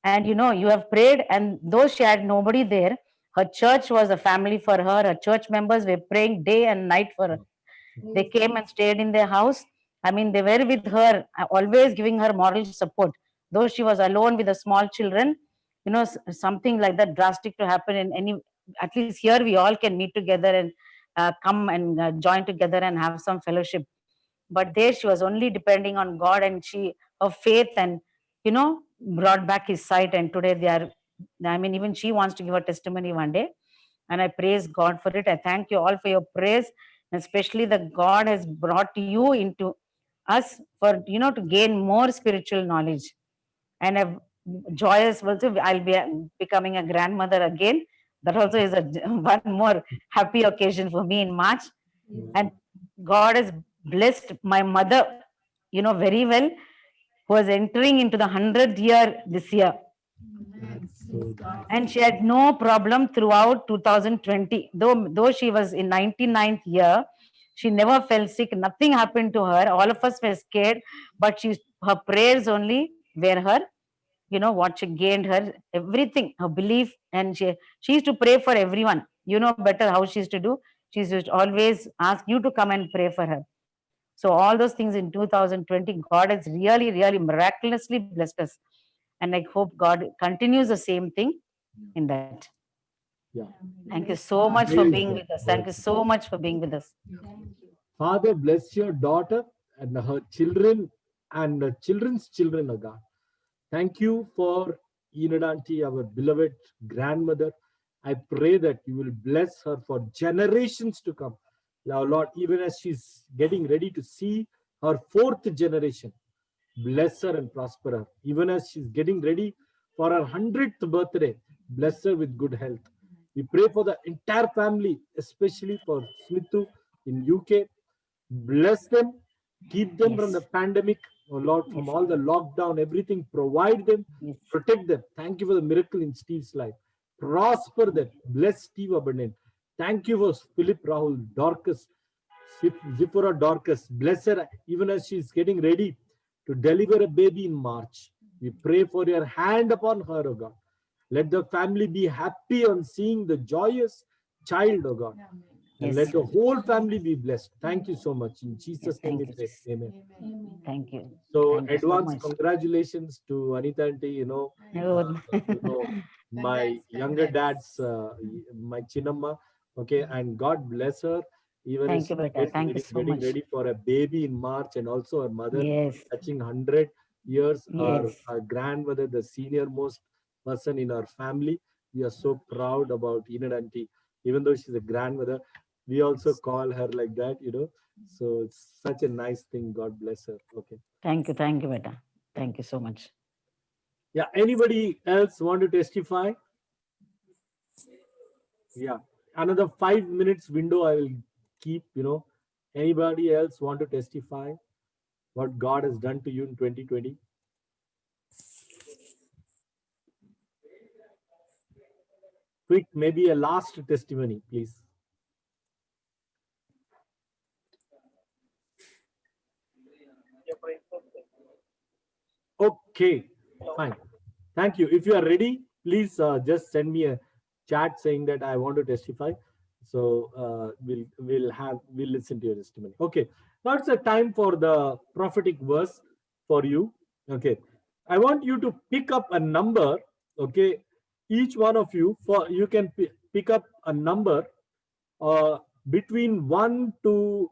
And you know, you have prayed, and though she had nobody there, her church was a family for her. Her church members were praying day and night for her. They came and stayed in their house. I mean, they were with her, always giving her moral support. Though she was alone with the small children, you know, something like that drastic to happen in any, at least here we all can meet together and come and join together and have some fellowship. But there she was only depending on God, and her faith, and you know, brought back his sight. And today they are, I mean, even she wants to give a testimony one day. And I praise God for it. I thank you all for your prayers, and especially that God has brought you into us for, you know, to gain more spiritual knowledge. And I'm joyous also, I'll be becoming a grandmother again. That also is one more happy occasion for me in March. And God has blessed my mother, you know, very well, who was entering into the 100th year this year. And she had no problem throughout 2020. Though she was in 99th year, she never fell sick. Nothing happened to her. All of us were scared, but her prayers only were her, you know, what she gained her, everything, her belief. And she used to pray for everyone. You know better how she used to do. She used to always ask you to come and pray for her. So all those things in 2020, God has really, really miraculously blessed us. And I hope God continues the same thing in that. Yeah. Thank you so much for being with us. Thank you so much for being with us. Father, bless your daughter and her children and the children's children, oh God. Thank you for Enid Aunty, our beloved grandmother. I pray that you will bless her for generations to come. Now, Lord, even as she's getting ready to see her fourth generation, bless her and prosper her. Even as she's getting ready for her 100th birthday, bless her with good health. We pray for the entire family, especially for Smithu in UK. Bless them, keep them from the pandemic, oh Lord, from all the lockdown, everything. Provide them, protect them. Thank you for the miracle in Steve's life. Prosper them. Bless Steve abundant. Thank you for Philip, Rahul, Dorcas, Zipporah, Dorcas. Bless her even as she's getting ready to deliver a baby in March. We pray for your hand upon her, oh God. Let the family be happy on seeing the joyous child, oh God. And let the whole family be blessed. Thank you so much. In Jesus' name we pray. Amen. Thank you. So Thank you so advance much. congratulations to Anita auntie, my younger dad's, my Chinamma, okay, and God bless her. Even Thank as you, Beta. Thank you so getting much. ready for a baby in March, and also her mother Yes. touching 100 years, Yes. our grandmother, the senior most person in our family. We are so proud about Enid auntie, even though she's a grandmother. We also call her like that, So it's such a nice thing. God bless her. Okay. Thank you, Beta. Thank you so much. Yeah. Anybody else want to testify? Yeah. Another 5 minutes window I will keep, Anybody else want to testify what God has done to you in 2020? Quick, maybe a last testimony, please. Okay, fine. Thank you. If you are ready, please just send me a chat saying that I want to testify. So we'll listen to your testimony. Okay. Now it's a time for the prophetic verse for you. Okay. I want you to pick up a number. Okay. Each one of you, you can pick up a number between 1 to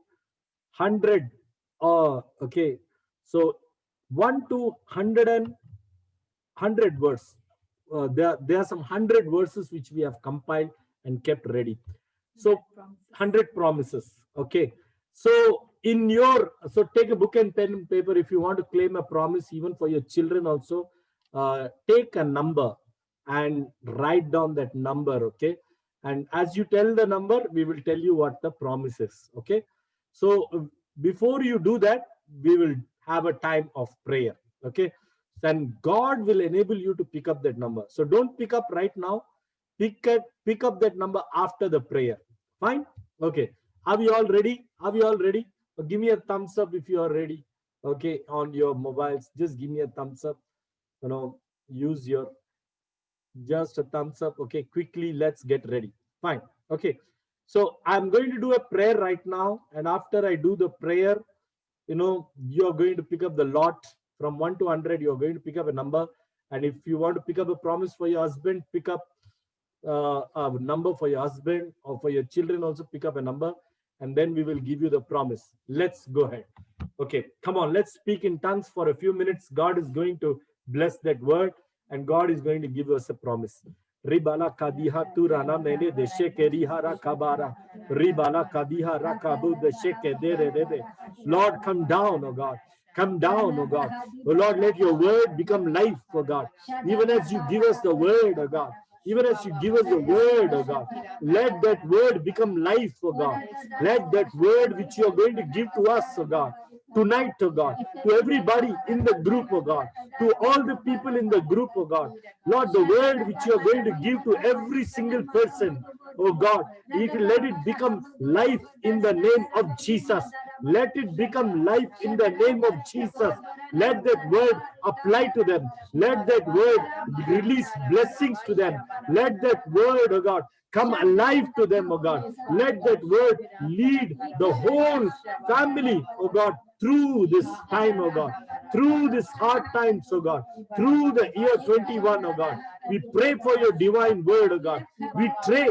100. Okay. So 1 to 100 verse. There are some 100 verses which we have compiled and kept ready. So 100 promises. Okay. So take a book and pen and paper. If you want to claim a promise, even for your children also, take a number and write down that number. Okay. And as you tell the number, we will tell you what the promise is. Okay. So before you do that, we will have a time of prayer. Okay. Then God will enable you to pick up that number. So don't pick up right now. Pick up that number after the prayer. Fine? Okay. Are we all ready? Give me a thumbs up if you are ready. Okay. On your mobiles, just give me a thumbs up. Use your just a thumbs up. Okay. Quickly, let's get ready. Fine. Okay. So I'm going to do a prayer right now. And after I do the prayer, you're going to pick up the lot from 1 to 100. You're going to pick up a number. And if you want to pick up a promise for your husband, pick up a number for your husband, or for your children also pick up a number, and then we will give you the promise. Let's go ahead. Okay, come on, let's speak in tongues for a few minutes. God is going to bless that word, and God is going to give us a promise. Ribala kadiha turana mene de shekeriha rakabara. Ribala kadiha rakabu de shekedere. Lord, come down, oh God. Come down, oh God. Oh Lord, let your word become life, oh God. Even as you give us the word, oh God. Even as you give us the word, oh God, let that word become life, oh God. Let that word which you are going to give to us, oh God, tonight, oh God, to everybody in the group, oh God, to all the people in the group, oh God. Lord, the word which you are going to give to every single person, oh God, let it become life in the name of Jesus. Let it become life in the name of Jesus. Let that word apply to them. Let that word release blessings to them. Let that word, oh God, come alive to them, oh God. Let that word lead the whole family, oh God, through this time, oh God, through this hard times, oh God, through the year 21, oh God. We pray for your divine word, oh God. We pray,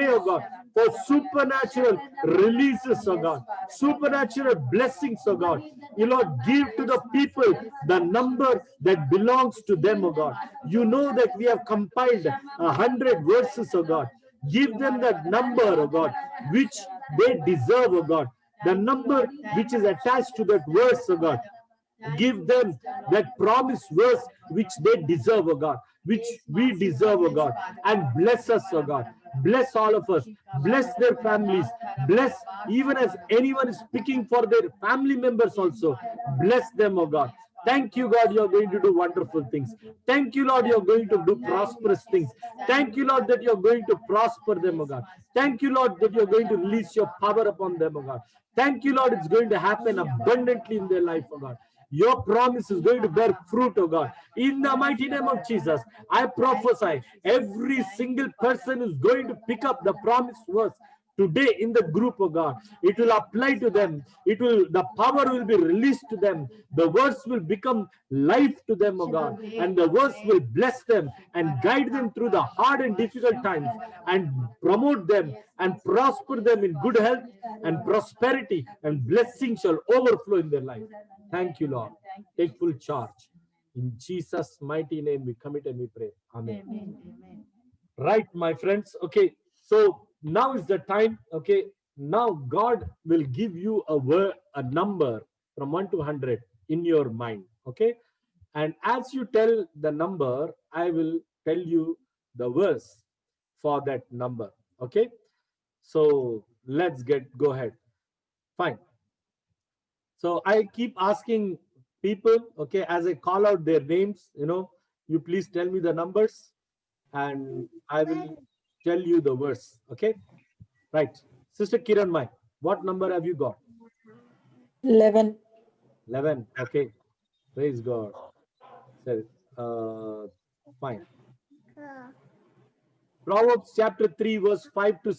oh God, for supernatural releases, oh God, supernatural blessings, oh God. You Lord, give to the people the number that belongs to them, oh God. You know that we have compiled 100 verses, oh God. Give them that number, oh God, which they deserve, oh God. The number which is attached to that verse, oh God. Give them that promise verse which they deserve, oh God, which we deserve, oh God. And bless us, oh God. Bless all of us. Bless their families. Bless even as anyone is speaking for their family members also. Bless them, oh God. Thank you, God, you're going to do wonderful things. Thank you, Lord, you're going to do prosperous things. Thank you, Lord, that you're going to prosper them, oh God. Thank you, Lord, that you're going to release your power upon them, oh God. Thank you, Lord, it's going to happen abundantly in their life, oh God. Your promise is going to bear fruit, oh God. In the mighty name of Jesus, I prophesy every single person is going to pick up the promise verse today in the group, oh God. It will apply to them. The power will be released to them. The words will become life to them, oh God. And the words will bless them and guide them through the hard and difficult times and promote them and prosper them in good health and prosperity, and blessing shall overflow in their life. Thank you, Lord. Take full charge. In Jesus' mighty name we commit and we pray. Amen. Amen. Right, my friends. Okay, so now is the time. Okay, now God will give you a number from 1 to 100 in your mind. Okay, and as you tell the number, I will tell you the verse for that number. Okay, so let's go ahead. Fine. So I keep asking people, okay, as I call out their names, you please tell me the numbers and I will tell you the verse. Okay, right. Sister Kiran Mai, what number have you got? 11. 11. Okay, praise God. So, fine. Proverbs chapter 3 verse 5 to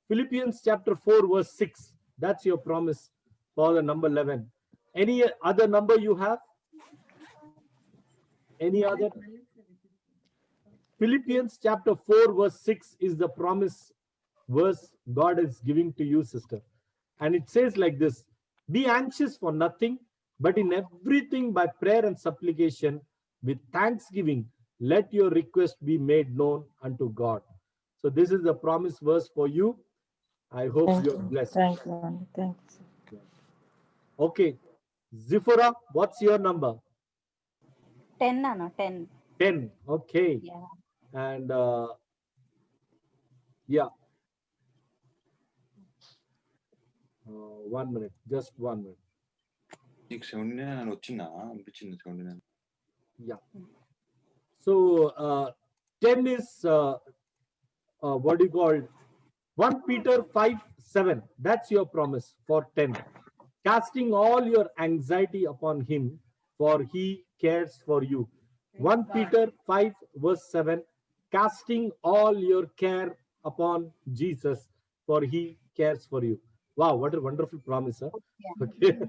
Philippians chapter 4 verse 6. That's your promise for the number 11. Any other number you have? Any other? Philippians chapter 4 verse 6 is the promise verse God is giving to you, sister. And it says like this: be anxious for nothing, but in everything by prayer and supplication with thanksgiving let your request be made known unto God. So this is the promise verse for you. I hope you're blessed. Thank you. Thanks. Okay, Zifura, what's your number? 10, Nana, 10. 10. Okay. Yeah. And yeah. 1 minute, just 1 minute. Yeah. So 10 is what do you call it? 1 Peter 5:7. That's your promise for 10. Casting all your anxiety upon him, for he cares for you. 1 Peter 5 verse 7. Casting all your care upon Jesus, for he cares for you. Wow, what a wonderful promise, huh? Okay.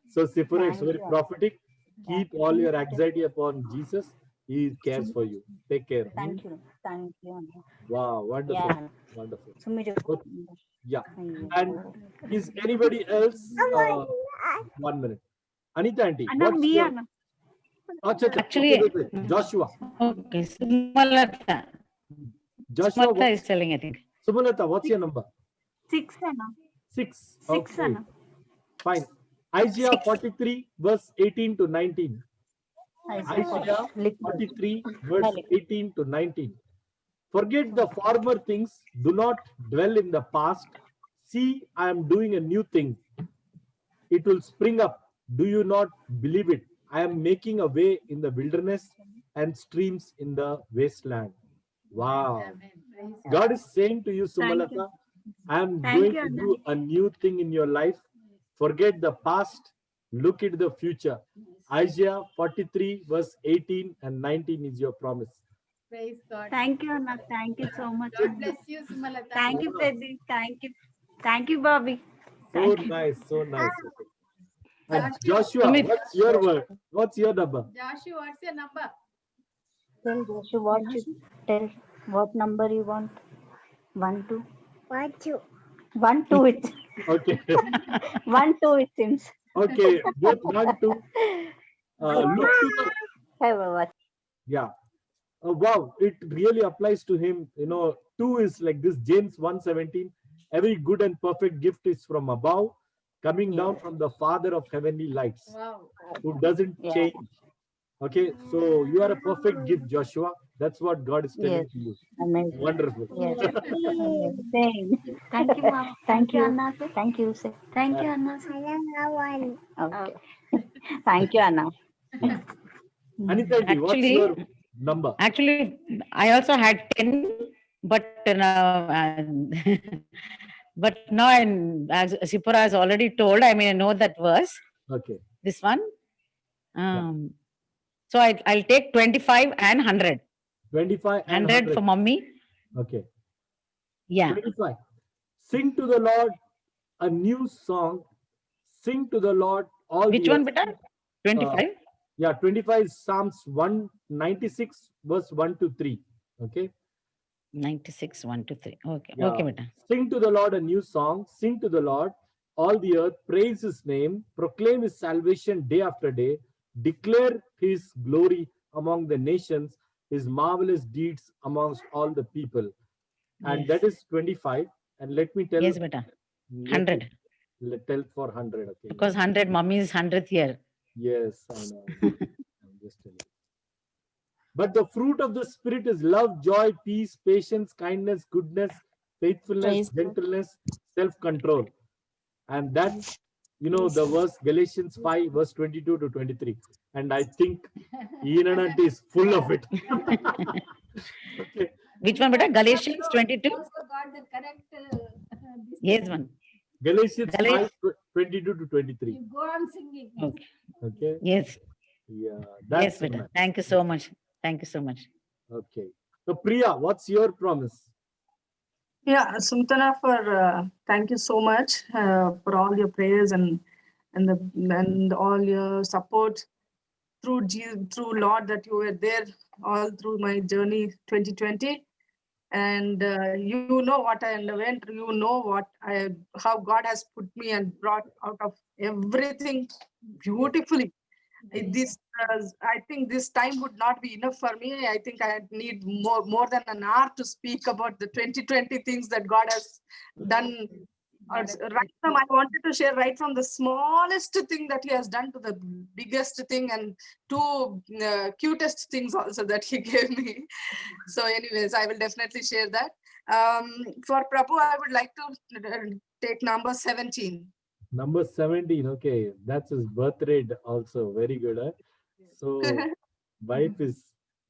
So Sephora, it's very prophetic. Keep all your anxiety upon Jesus. He cares for you. Take care. Thank you. Thank you. Wow, wonderful. Yeah. Wonderful. Okay. Yeah. And is anybody else? 1 minute. Anita auntie, what's your... Actually, okay. Joshua. Okay, Sumalata. Joshua, Sumalata is telling, I think. Sumalata, what's your number? 6, Anna. 6. 6, Okay. Anna. Fine. Isaiah 43 verse 18 to 19. Isaiah 43 verse 18 to 19. Forget the former things. Do not dwell in the past. See, I am doing a new thing. It will spring up. Do you not believe it? I am making a way in the wilderness and streams in the wasteland. Wow. God is saying to you, Sumalata, I am going to do a new thing in your life. Forget the past. Look at the future. Isaiah 43 verse 18 and 19 is your promise. Praise God. Thank you, Anna. Thank you so much. God bless you, Sumalata. Thank you, Pradeep. Thank you. Thank you, Bobby. So nice, so nice. And Joshua, what's your word? What's your number? Joshua, what's your number? Tell Joshua tell what number you want. 1, 2. 1, 2. 1, 2 it. Okay. 1, 2 it seems. Okay, both 1, 2. Look to the... Have a watch. Yeah. Wow, it really applies to him. 2 is like this, James 1:17. Every good and perfect gift is from above, coming down Yes. from the Father of heavenly lights, Wow. who doesn't Yeah. change. Okay, so you are a perfect gift, Joshua. That's what God is telling Yes. to you. Amazing. Wonderful. Yes. Amazing. Thank you, Mom. Thank you. Anna. Thank you, sir. Thank you, And- Anna. Okay. Thank you, Anna. Anita, aunty, what's Actually, your number? Actually, I also had 10, but but now as Sipura has already told, I mean, I know that verse, Okay. this one. So I'll take 25 and 100. 25 and 100 for 100. mommy. Okay. Yeah. 25. Sing to the Lord a new song. Sing to the Lord all Which the one, earth. beta? 25? Yeah, 25 is Psalms 196, verse 1 to 3. Okay. 96, 1 to 3. Okay. Yeah. Okay, beta. Sing to the Lord a new song. Sing to the Lord, all the earth. Praise his name. Proclaim his salvation day after day. Declare his glory among the nations, his marvelous deeds amongst all the people. And Yes. that is 25. And let me tell. Yes, beta. 100. Tell for 100. Okay. Because 100, mommy's 100th year. Yes, I know. I'm just telling you. But the fruit of the Spirit is love, joy, peace, patience, kindness, goodness, faithfulness, Praise God. gentleness, self-control. And that's, the verse Galatians 5, verse 22 to 23. And I think Ian and Auntie is full of it. Okay. Which one, beta? Galatians 22? Also got the correct. This Yes, thing. one. Galatians Galatians. 5, 22 to 23. You go on singing. Okay. Okay. Yes. Yeah. Yes, That's beta. it. Thank you so much. Thank you so much. Okay. So Priya, what's your promise? Yeah, Sumtana, thank you so much for all your prayers and all your support through Lord, that you were there all through my journey 2020. And you know what I underwent. You know how God has put me and brought out of everything beautifully. I think this time would not be enough for me. I think I need more than an hour to speak about the 2020 things that God has done. Right from, I wanted to share right from the smallest thing that He has done to the biggest thing, and two cutest things also that He gave me. So anyways, I will definitely share that. For Prabhu, I would like to take number 17. Number 17. Okay. That's his birth rate also. Very good. Huh? So wife is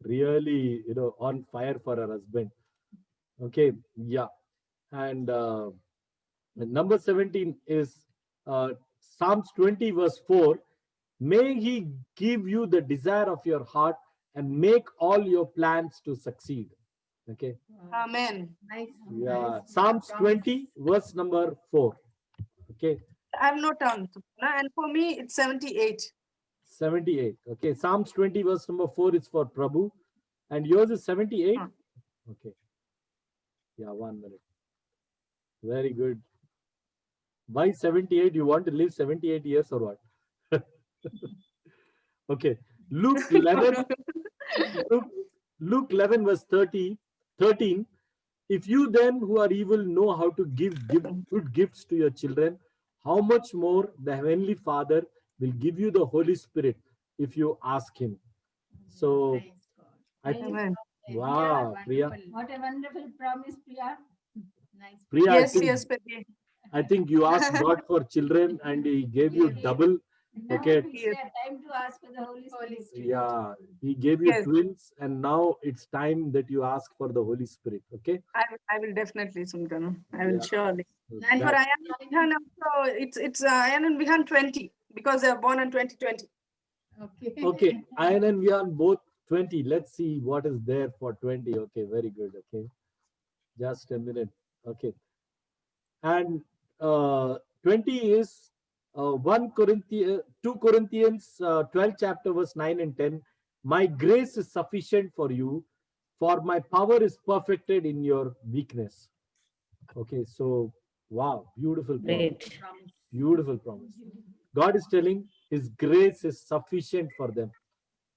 really, on fire for her husband. Okay. Yeah. And number 17 is Psalms 20, verse 4. May he give you the desire of your heart and make all your plans to succeed. Okay. Amen. Nice. Yeah. Psalms 20, verse number 4. Okay. I have no tongue. And for me, it's 78. 78. Okay. Psalms 20, verse number 4 is for Prabhu. And yours is 78? Okay. Yeah, 1 minute. Very good. Why 78? You want to live 78 years or what? Okay. Luke 11. Luke 11, verse 13. If you then who are evil know how to give good gifts to your children, how much more the Heavenly Father will give you the Holy Spirit if you ask Him. So, wow, Priya. What a wonderful promise, Priya. Nice. Priya, Yes, Peggy. I think you asked God for children and He gave you double. Okay. Time to ask for the Holy Spirit. Yeah, He gave you twins, and now it's time that you ask for the Holy Spirit. Okay. I will definitely, Sumtana. I will Yeah. surely. So And for that- Ayan and Vihan also, it's Ayan and Vihan 20 because they are born in 2020. Okay. Okay, Ayan and Vihan both 20. Let's see what is there for 20. Okay, very good. Okay, just a minute. Okay, and 20 is 2 Corinthians 12 chapter verse 9 and 10. My grace is sufficient for you, for my power is perfected in your weakness. Okay, so wow, beautiful promise. Great. Beautiful promise. God is telling His grace is sufficient for them.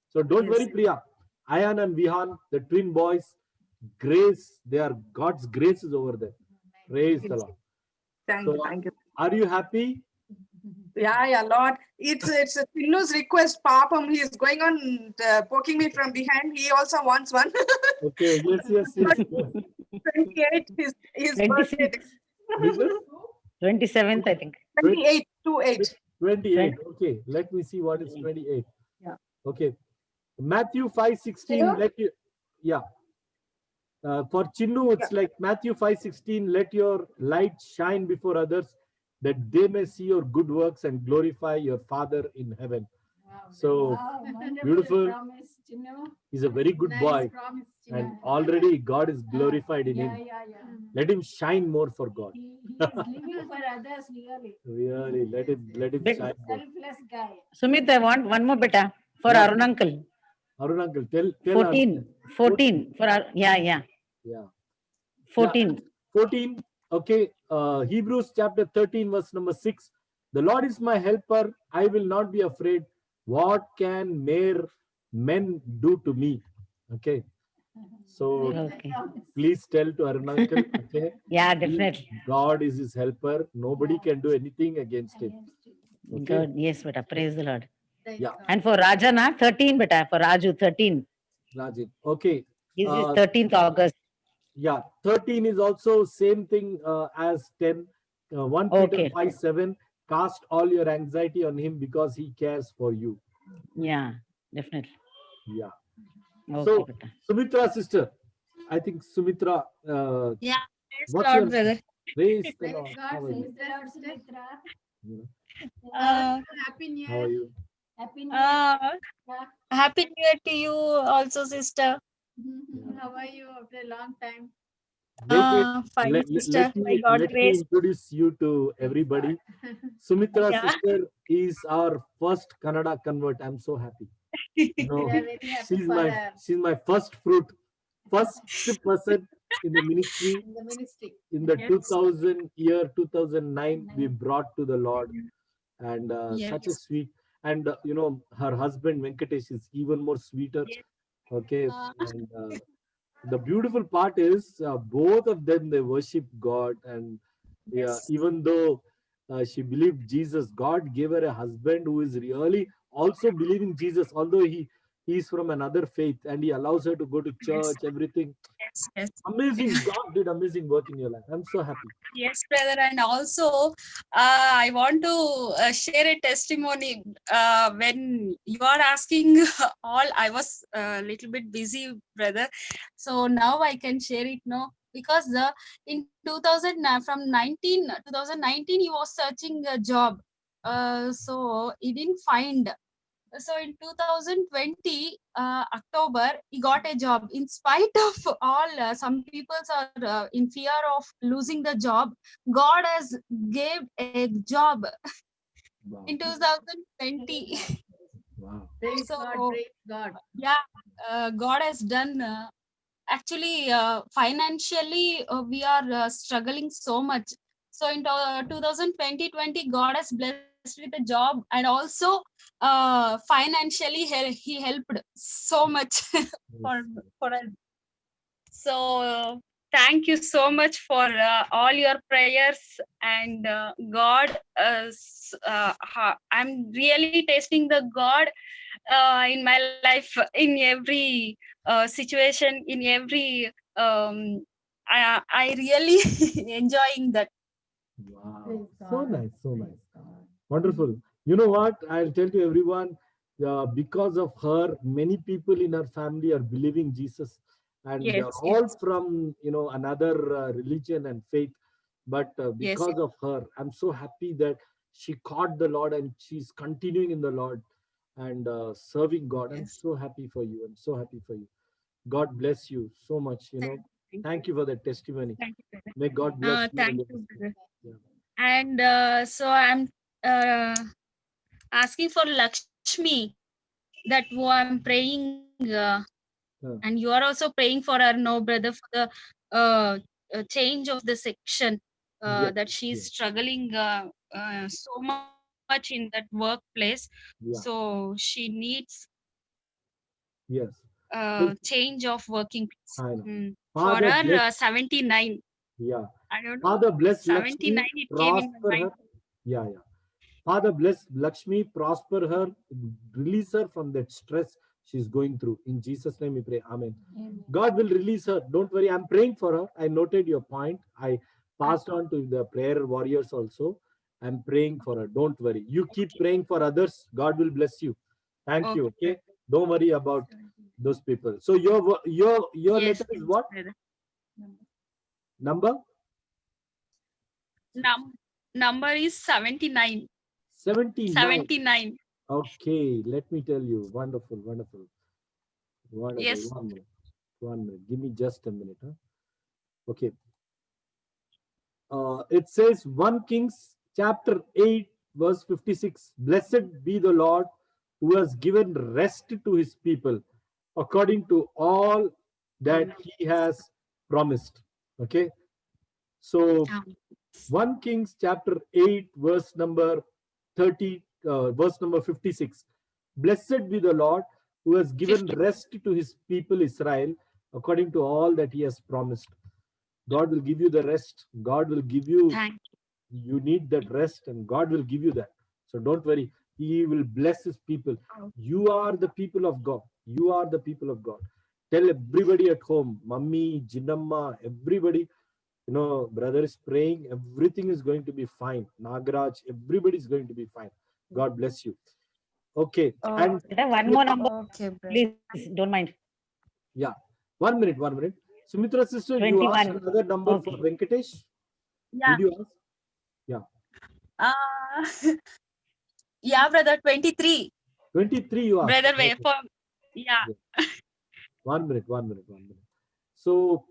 So don't worry, Priya. Ayan and Vihan, the twin boys, grace, God's grace is over them. Praise the Lord. Thank So you. Thank you. are you happy? Yeah, Lord. It's a Pinnu's request. Papam, he is going on poking me from behind. He also wants one. Okay, yes. 28 his birthday. 26, Which one? 27th, I think. 28, 28. 28. Okay, let me see what is 28. Yeah. Okay. Matthew 5:16. Let you, yeah. For Chinnu, it's like Matthew 5:16. Let your light shine before others, that they may see your good works and glorify your Father in heaven. So beautiful. He's a very good boy, and already God is glorified in him. Let him shine more for God. Living for others, really. Really, let him shine more. Selfless guy. Sumit, I want one more beta for Yeah. Arun uncle. Arun uncle, tell 14. 14 for our, yeah. 14. 14. Okay. Hebrews chapter 13, verse number 6. The Lord is my helper. I will not be afraid. What can mere men do to me? Okay. So Okay. please tell to Arun uncle. Okay. Yeah, definitely. God is his helper. Nobody can do anything against him. Okay. God, yes, beta. Praise the Lord. Yeah. And for Rajana, 13, beta. For Raju, 13. Rajit. Okay. This is 13th August. Yeah, 13 is also same thing as 10. 1 Peter Okay. 5:7. Cast all your anxiety on him because he cares for you. Yeah, definitely. Yeah. Okay, So, beta. Sumitra sister, I think Sumitra. Yeah, What's Lord, your brother. praise the Praise Lord. God, How are you? sister. Happy New How are Year. you? Happy New Year. Happy New Year to you also, sister. How are you after a long time? Wait. Fine, Let sister. By God me grace. introduce you to everybody. Sumitra Yeah. sister is our first Kannada convert. I'm so happy. No, We are very happy for her she's my first fruit, first person in the ministry. in the ministry. In the Yes. 2009, we brought to the Lord, and such a Yes. sweet. And her husband Venkatesh is even more sweeter. Okay, and the beautiful part is both of them, they worship God, and Yes. even though she believed Jesus, God gave her a husband who is really also believing Jesus, although he is from another faith, and he allows her to go to church, everything. Yes. Amazing. God did amazing work in your life. I'm so happy. Yes, brother. And also, I want to share a testimony. When you are asking all, I was a little bit busy, brother. So now I can share it now. Because in 2019, he was searching a job. So he didn't find. So in 2020 October, he got a job. In spite of all, some people are in fear of losing the job. God has gave a job Wow. in 2020. Wow. Praise So God, praise God. yeah, God has done. Actually, financially, we are struggling so much. So in 2020, God has blessed with a job, and also financially he helped so much for us. So thank you so much for all your prayers, and God. I'm really tasting the God in my life, in every situation, in every. I really enjoying that. Wow. So nice. So nice. Wonderful. You know what? I'll tell to everyone, because of her, many people in her family are believing Jesus, and they are Yes, all yes, from another religion and faith. But yes, because of her, I'm so happy that she caught the Lord and she's continuing in the Lord and serving God. I'm yes. so happy for you. I'm so happy for you. God bless you so much. Thank you for that testimony. Thank you, brother. May God bless you. Thank you, brother. Yeah. And so I'm asking for Lakshmi, that who I'm praying, and you are also praying for her, no, brother, for the change of the section, Yes, that she's yes. struggling so much in that workplace. Yeah. So she needs Yes. So, change of working place. I know. For Father, her, bless. 79. Yeah. I don't know. Father, bless 79, Lakshmi, it came in my prosper her. mind. Yeah, yeah. Father, bless Lakshmi, prosper her, release her from that stress she's going through. In Jesus' name we pray. Amen. God will release her. Don't worry. I'm praying for her. I noted your point. I passed on to the prayer warriors also. I'm praying for her. Don't worry. You keep praying for others. God will bless you. Thank you. Okay. Don't worry about those people. So your Yes, letter is what? brother. Number? Number is 79. 79. 79. Okay. Let me tell you. Wonderful. Wonderful. Wonderful. Yes. 1 minute. 1 minute. Give me just a minute. Huh? Okay. It says 1 Kings chapter 8 verse 56. Blessed be the Lord who has given rest to his people according to all that he has promised. Okay. So 1 Kings chapter 8 verse number 30, verse number 56. Blessed be the Lord who has given rest to his people Israel according to all that he has promised. God will give you the rest. God will give you, you need that rest, and God will give you that. So don't worry. He will bless his people. You are the people of God. You are the people of God. Tell everybody at home, Mummy, Jinnamma, everybody, you know, brother is praying. Everything is going to be fine. Nagaraj, everybody is going to be fine. God bless you. Okay. And one more number, please, don't mind. yeah. 1 minute, 1 minute. Sumitra sister, you asked 21. another number for Venkatesh? Yeah. Did you ask? Yeah. Yeah, brother, 23. 23 you asked. Brother, Okay. wait for, yeah. 1 minute, 1 minute, 1 minute. So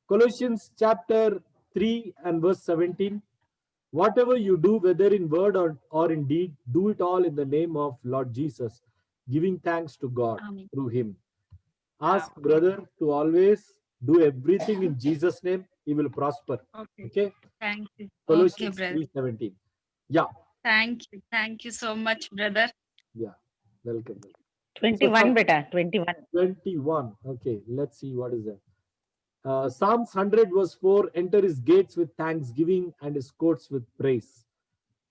Colossians chapter 3 and verse 17. Whatever you do, whether in word or in deed, do it all in the name of Lord Jesus, giving thanks to God through him. Ask brother to always do everything in Jesus' name. He will prosper. Okay. Thank you. Colossians Okay, brother. 3:17. Yeah. Thank you. Thank you so much, brother. Yeah. Welcome. 21, beta. 21. 21. Okay. Let's see what is that. Psalms 100 verse 4. Enter his gates with thanksgiving and his courts with praise.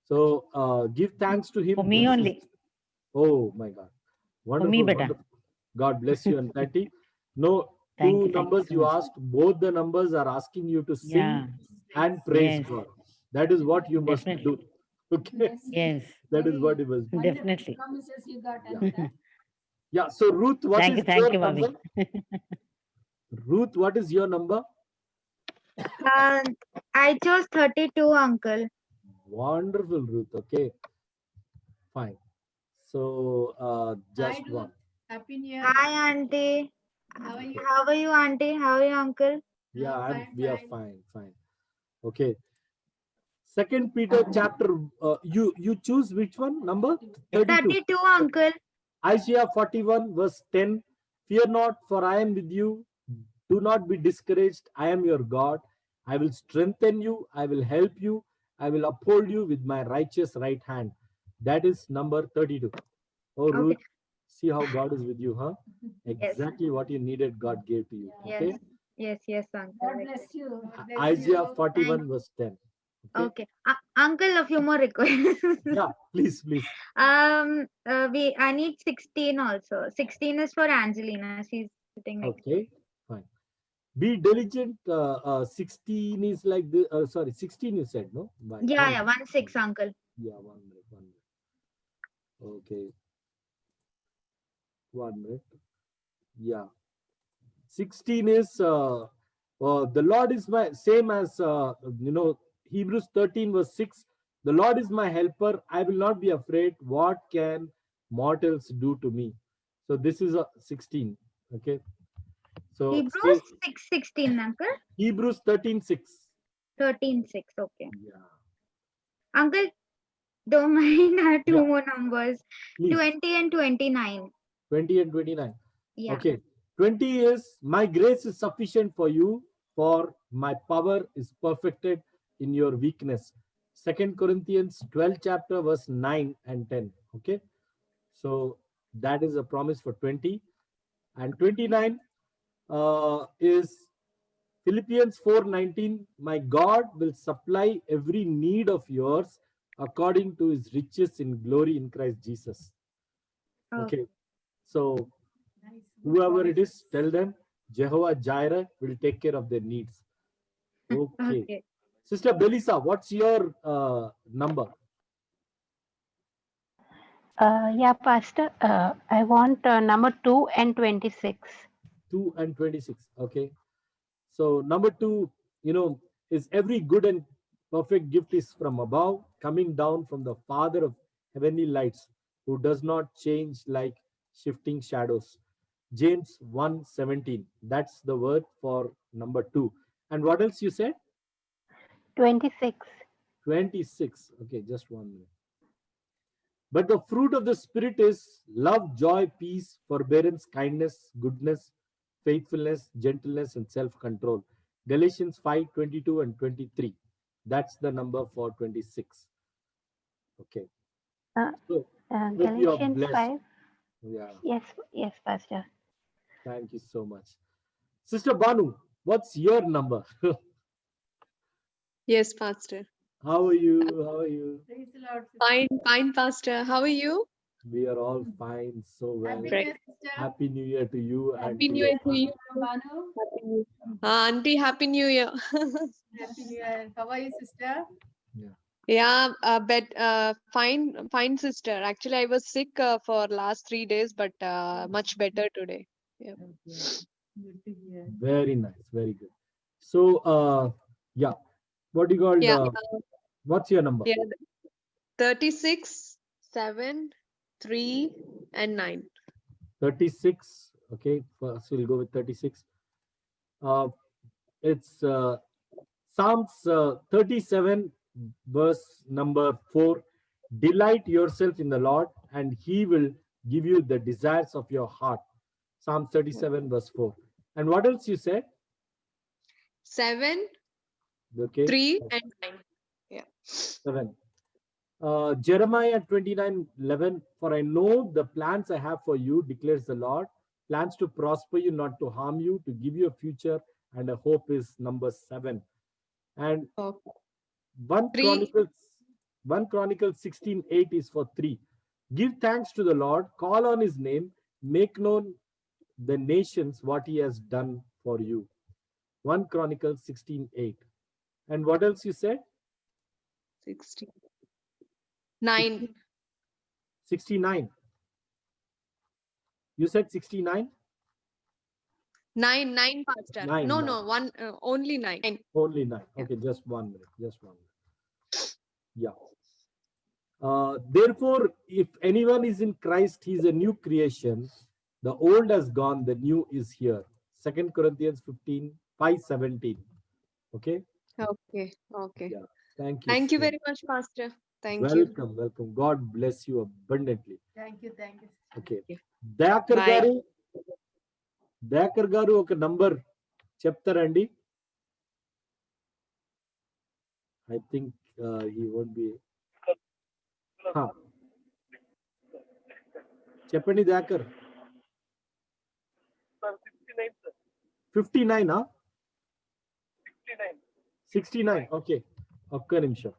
So give thanks to him. For me only. Oh my God. Wonderful. me, beta. Wonderful. God bless you and Tati. No, Thank two you numbers so you much. asked. Both the numbers are asking you to sing Yeah. and praise Yes. God. That is what you must Definitely. do. Okay. Yes. That is what you must do. Definitely. Promises you got another. Yeah. So Ruth, what is Thank your you, number? Bobby. Ruth, what is your number? I chose 32, uncle. Wonderful, Ruth. Okay. Fine. So just Hi, Ruth. one. Happy New Year. Hi, auntie. How are you? How are you, auntie? How are you, uncle? Yeah, we are fine. Fine. Okay. Second Peter chapter. You choose which one? Number 32. 32, uncle. Isaiah 41 verse 10. Fear not, for I am with you. Do not be discouraged. I am your God. I will strengthen you. I will help you. I will uphold you with my righteous right hand. That is number 32. Oh, Okay. Ruth, see how God is with you, huh? Yes. Exactly what you needed, God gave to you. Okay. Yes, uncle. God bless you. Bless Isaiah you. 41 verse 10. Okay. Uncle, a few more requests. Yeah, please. I need 16 also. 16 is for Angelina. She's sitting next. Okay, fine. Be diligent. 16 is like the. Sorry, 16 you said, no? By Yeah, 1-6, uncle. Yeah, 1 minute. Okay. 1 minute. Yeah. 16 is the Lord is my same as Hebrews 13 verse 6. The Lord is my helper. I will not be afraid. What can mortals do to me? So this is a 16. Okay. So Hebrews 6:16, uncle. Hebrews 13:6. 13:6. Okay. Yeah. Uncle, don't mind. I have two Yeah. more numbers. Please. 20 and 29. 20 and 29. Yeah. Okay. 20 is my grace is sufficient for you, for my power is perfected in your weakness. 2 Corinthians 12 chapter verse 9 and 10. Okay. So that is a promise for 20. And 29 is Philippians 4:19, my God will supply every need of yours according to his riches in glory in Christ Jesus. Okay, so whoever it is, tell them Jehovah Jireh will take care of their needs. Okay. Okay. Sister Belisa, what's your number? Yeah, Pastor. I want number 2 and 26. 2 and 26. Okay. So number 2, is every good and perfect gift is from above, coming down from the Father of heavenly lights, who does not change like shifting shadows. James 1:17. That's the word for number 2. And what else you said? 26. 26. Okay, just 1 minute. But the fruit of the Spirit is love, joy, peace, forbearance, kindness, goodness, faithfulness, gentleness, and self-control. Galatians 5:22 and 23. That's the number for 26. Okay. So, hope you are Galatians blessed. 5. Yeah, Yes, Pastor. thank you so much. Sister Banu, what's your number? Yes, Pastor. How are you? How are you? Praise the Lord, sister. Fine, Pastor. How are you? We are all fine, so well. Happy New Great. Year, sister. Happy New Year to you and Happy to New your Year to you. Banu. Happy New Auntie, Happy New Year. Happy New Year. How are you, sister? Yeah, fine, sister. Actually, I was sick for last 3 days, but much better today. Yeah. Good to hear. Very nice, very good. So, yeah, what do you call? Yeah. What's your number? Yeah. 36, 7, 3, and 9. 36. Okay, first we'll go with 36. It's Psalms 37, verse number 4. Delight yourself in the Lord, and He will give you the desires of your heart. Psalm 37, verse 4. And what else you said? 7, Okay. 3, and 9. Yeah. 7. Jeremiah 29:11. For I know the plans I have for you, declares the Lord. Plans to prosper you, not to harm you, to give you a future and a hope is number 7. And 1 Chronicles 16:8 is for 3. Give thanks to the Lord, call on his name, make known the nations what he has done for you. 1 Chronicles 16:8. And what else you said? 16. 9. 69. You said 69? 9, Pastor. 9, No, 9. one, only 9. Only 9. Okay, just 1 minute. Just 1 minute. Yeah. Therefore, if anyone is in Christ, he is a new creation. The old has gone, the new is here. 2 Corinthians 5:17. Okay? Okay. Yeah. Thank you. Thank you so very much, Pastor. Thank you. Welcome, welcome. God bless you abundantly. Thank you, sister. Okay. Dayakar Bye. గారు ఒక number చెప్తారండి. I think he won't be. చెప్పండి Dayakar. 59. 69. Okay. ఒక్క నిమిషం.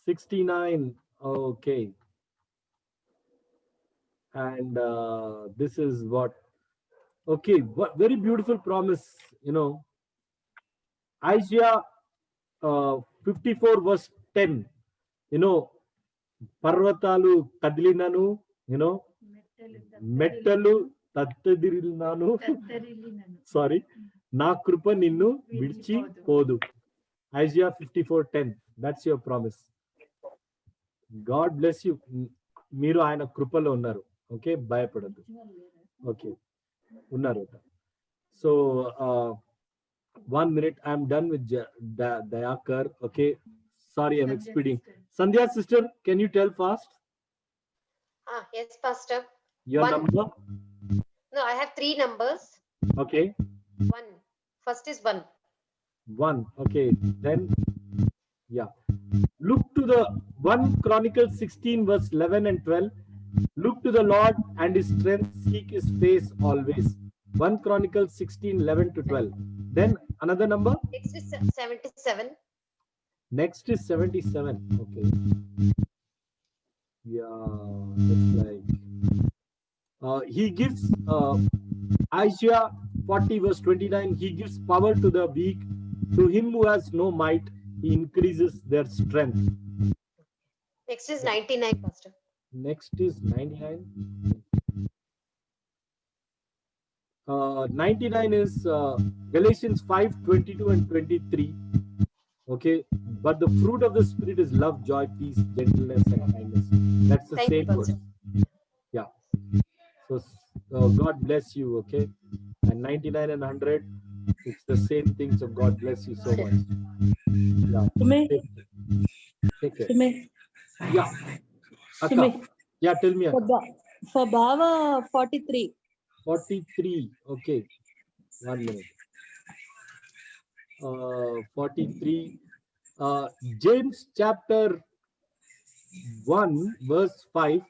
69. Okay. And this is what. Okay. What very beautiful promise. Isaiah 54 verse 10. పర్వతాలు కదిలినను, మెట్టలు తత్తదిరినాను. Sorry, నా కృప నిన్ను విడిచిపోదు. Isaiah 54:10. That's your promise. God bless you. మీరు ఆయన కృపలో ఉన్నారు. ఓకే, భయపడద్దు. ఓకే, ఉన్నారు. So 1 minute. I'm done with Dayakar. Okay, sorry, I'm expeding. Sandhya sister, can you tell fast? Yes, Pastor. Your 1. number? No, I have 3 numbers. Okay. 1. First is 1. 1. Okay. Then, yeah. Look to the 1 Chronicles 16 verse 11 and 12. Look to the Lord and his strength. Seek his face always. 1 Chronicles 16:11 to 12. Then Another number? Next is 77. Next is 77. Okay. Yeah, that's like he gives Isaiah 40 verse 29. He gives power to the weak. To him who has no might, he increases their strength. Next is 99, Pastor. Next is 99. 99 is Galatians 5, 22 and 23. Okay, but the fruit of the Spirit is love, joy, peace, gentleness, and kindness. That's the Thank you, same verse. Pastor. Yeah. So God bless you. Okay, and 99 and 100, it's the same thing. So God bless you so much. Yeah. Take care. Yeah. Akka. Yeah, tell me. Akka. For Bhava 43. 43. Okay. 1 minute. 43. James chapter 1 verse 5.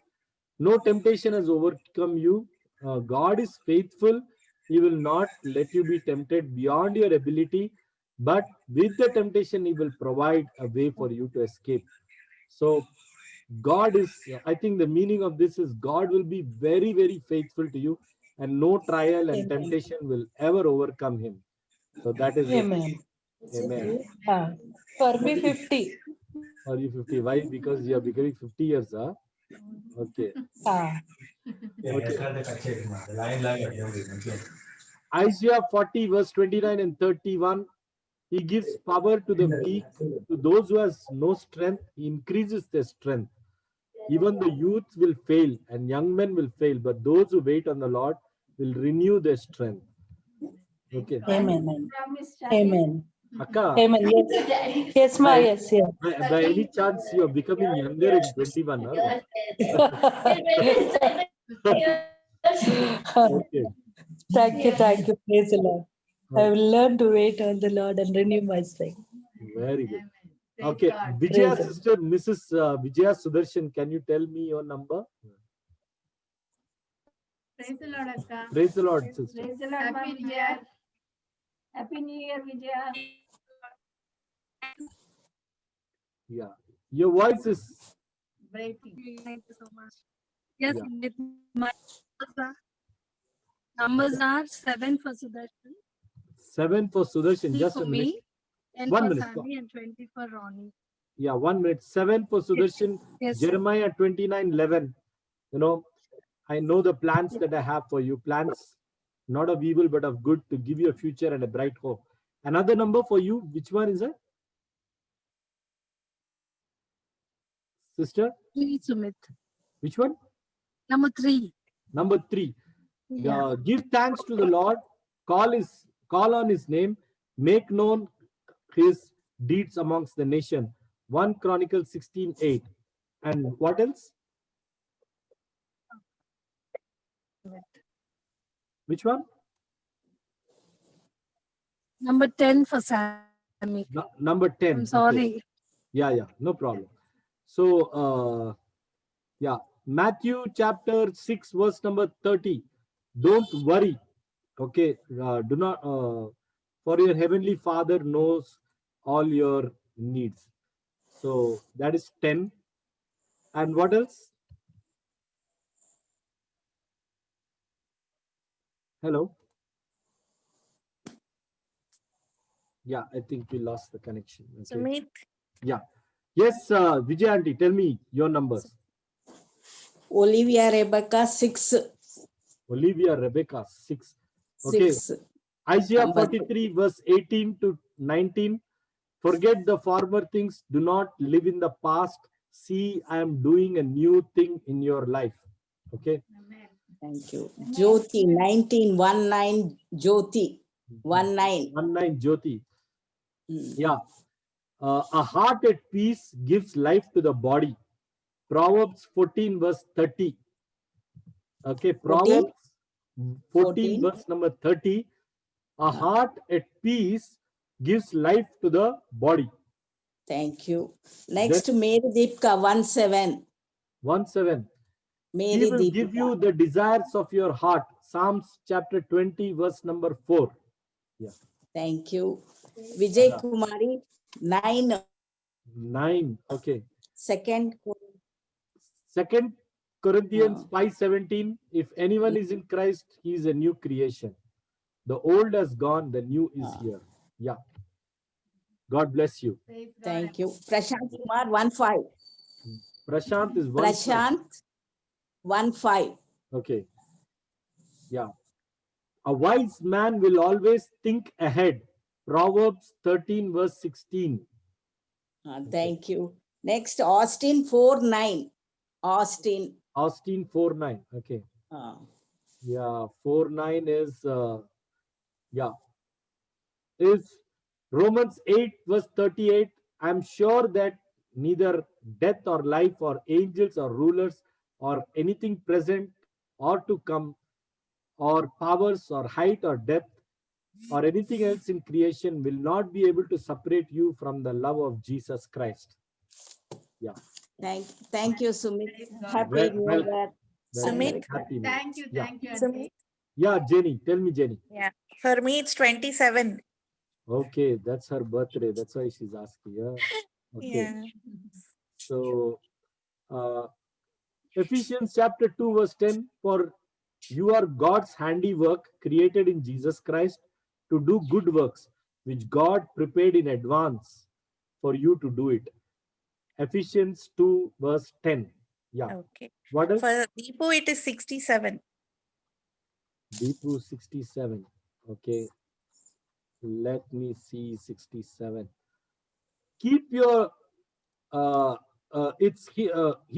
No temptation has overcome you. God is faithful. He will not let you be tempted beyond your ability, but with the temptation, He will provide a way for you to escape. So, God is, I think the meaning of this is God will be very, very faithful to you, and no trial and temptation will ever overcome Him. So, that is Amen. it. Amen. For me 50. For you 50. Why? Because you are becoming 50 years, huh? Okay. Isaiah 40 verse 29 and 31. He gives power to the weak. To those who has no strength, He increases their strength. Even the youth will fail and young men will fail, but those who wait on the Lord will renew their strength. Okay. Amen. Amen. Akka, Amen. Yes. Yes, ma. Yes. Yes. by any chance you are becoming younger in 21, huh? Okay. Thank you. Thank you. Praise the Lord. I will learn to wait on the Lord and renew my strength. Very good. Okay, Vijaya sister, Mrs. Vijaya Sudarshan, can you tell me your number? Praise the Lord, Akka. Praise the Lord, sister. Praise the Lord, Happy New Year. Happy New Year, Vijaya. Yeah, your voice is Breaking. Thank you so much. Yes, Yeah. with my numbers are 7 for Sudarshan, 7 for Sudarshan. 3 Just for a minute. me, 10 1 for minute. Sammy, and 20 for Ronnie. Yeah, 1 minute. 7 for Sudarshan. Yes. Jeremiah 29:11. You know, I know the plans that I have for you. Plans not of evil, but of good, to give you a future and a bright hope. Another number for you. Which one is it? Sister? 3, Sumit. Which one? Number 3. Number 3. Yeah. Give thanks to the Lord. Call on His name. Make known His deeds amongst the nation. 1 Chronicles 16:8. And what else? Which one? Number 10 for Sammy. Number 10. I'm sorry. Okay. Yeah, no problem. So, yeah, Matthew chapter 6, verse number 30. Don't worry. Okay, do not, for your heavenly Father knows all your needs. So that is 10. And what else? Hello? Yeah, I think we lost the connection. Okay. Sumit. Yeah. Yes, Vijay aunty, tell me your numbers. Olivia Rebecca 6. Olivia Rebecca 6. Okay. 6. Isaiah Number 43 verse 18 to 19. Forget the former things. Do not live in the past. See, I am doing a new thing in your life. Okay. Thank you. Jyoti 19:19. Jyoti 19. 19 Jyoti. Yeah. A heart at peace gives life to the body. Proverbs 14 verse 30. Okay. Proverbs 14 verse number 30. A heart at peace gives life to the body. Thank you. Next, Mary Deepka 1:7. 1:7. Mary He will Deepka. give you the desires of your heart. Psalms chapter 20 verse number 4. Yeah. Thank you. Vijay Kumari, 9. 9. Okay. Second. Second Corinthians 5:17. If anyone is in Christ, he is a new creation. The old has gone, the new is here. Yeah. God bless you. Thank you. Prashant Kumar, 1-5. Prashant is 1. Prashant, 1-5. Okay. Yeah. A wise man will always think ahead. Proverbs 13 verse 16. Thank you. Next, Austin, 4-9. Austin. Austin 4:9. Okay. Yeah. 4:9 is is Romans 8 verse 38. I'm sure that neither death or life or angels or rulers or anything present or to come or powers or height or depth or anything else in creation will not be able to separate you from the love of Jesus Christ. Yeah. Thank you, Sumit. Happy Well, New well, Year. Sumit. Happy New Year. Thank you, Yeah. thank you, Sumit. Auntie. Yeah, Jenny. Tell me, Jenny. Yeah. For me, it's 27. Okay, that's her birthday. That's why she's asking. Yeah. Okay. Yeah. So, Ephesians chapter 2 verse 10, for you are God's handiwork created in Jesus Christ to do good works, which God prepared in advance for you to do it. Ephesians 2 verse 10. Yeah. Okay. What else? For Deepu, it is 67. Deepu 67. Okay. Let me see 67. Keep your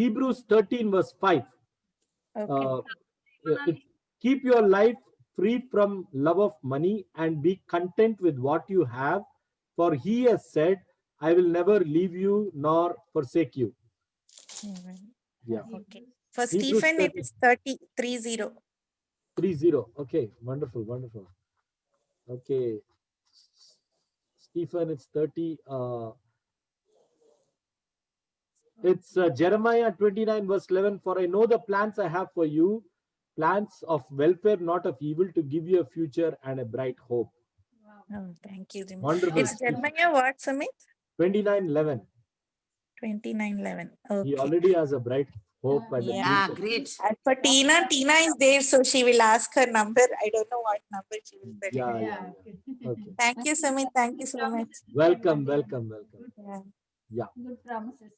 Hebrews 13 verse 5. Keep your life free from love of money and be content with what you have, for he has said, I will never leave you nor forsake you. Yeah. Okay. For Hebrews Stephen, it 13. is 30. 30. Okay. Wonderful. Wonderful. Okay. Stephen, it's 30. It's Jeremiah 29 verse 11. For I know the plans I have for you, plans of welfare, not of evil, to give you a future and a bright hope. Oh, thank you, Jim. Wonderful. It's Jeremiah what, Sumit? 29:11. 29:11. He Okay. already has a bright hope and a Yeah, future. great. As for Tina, Tina is there, so she will ask her number. I don't know what number she will tell. Yeah. Okay. Thank you, Sumit. Thank you so much. Welcome. Yeah. Good promises.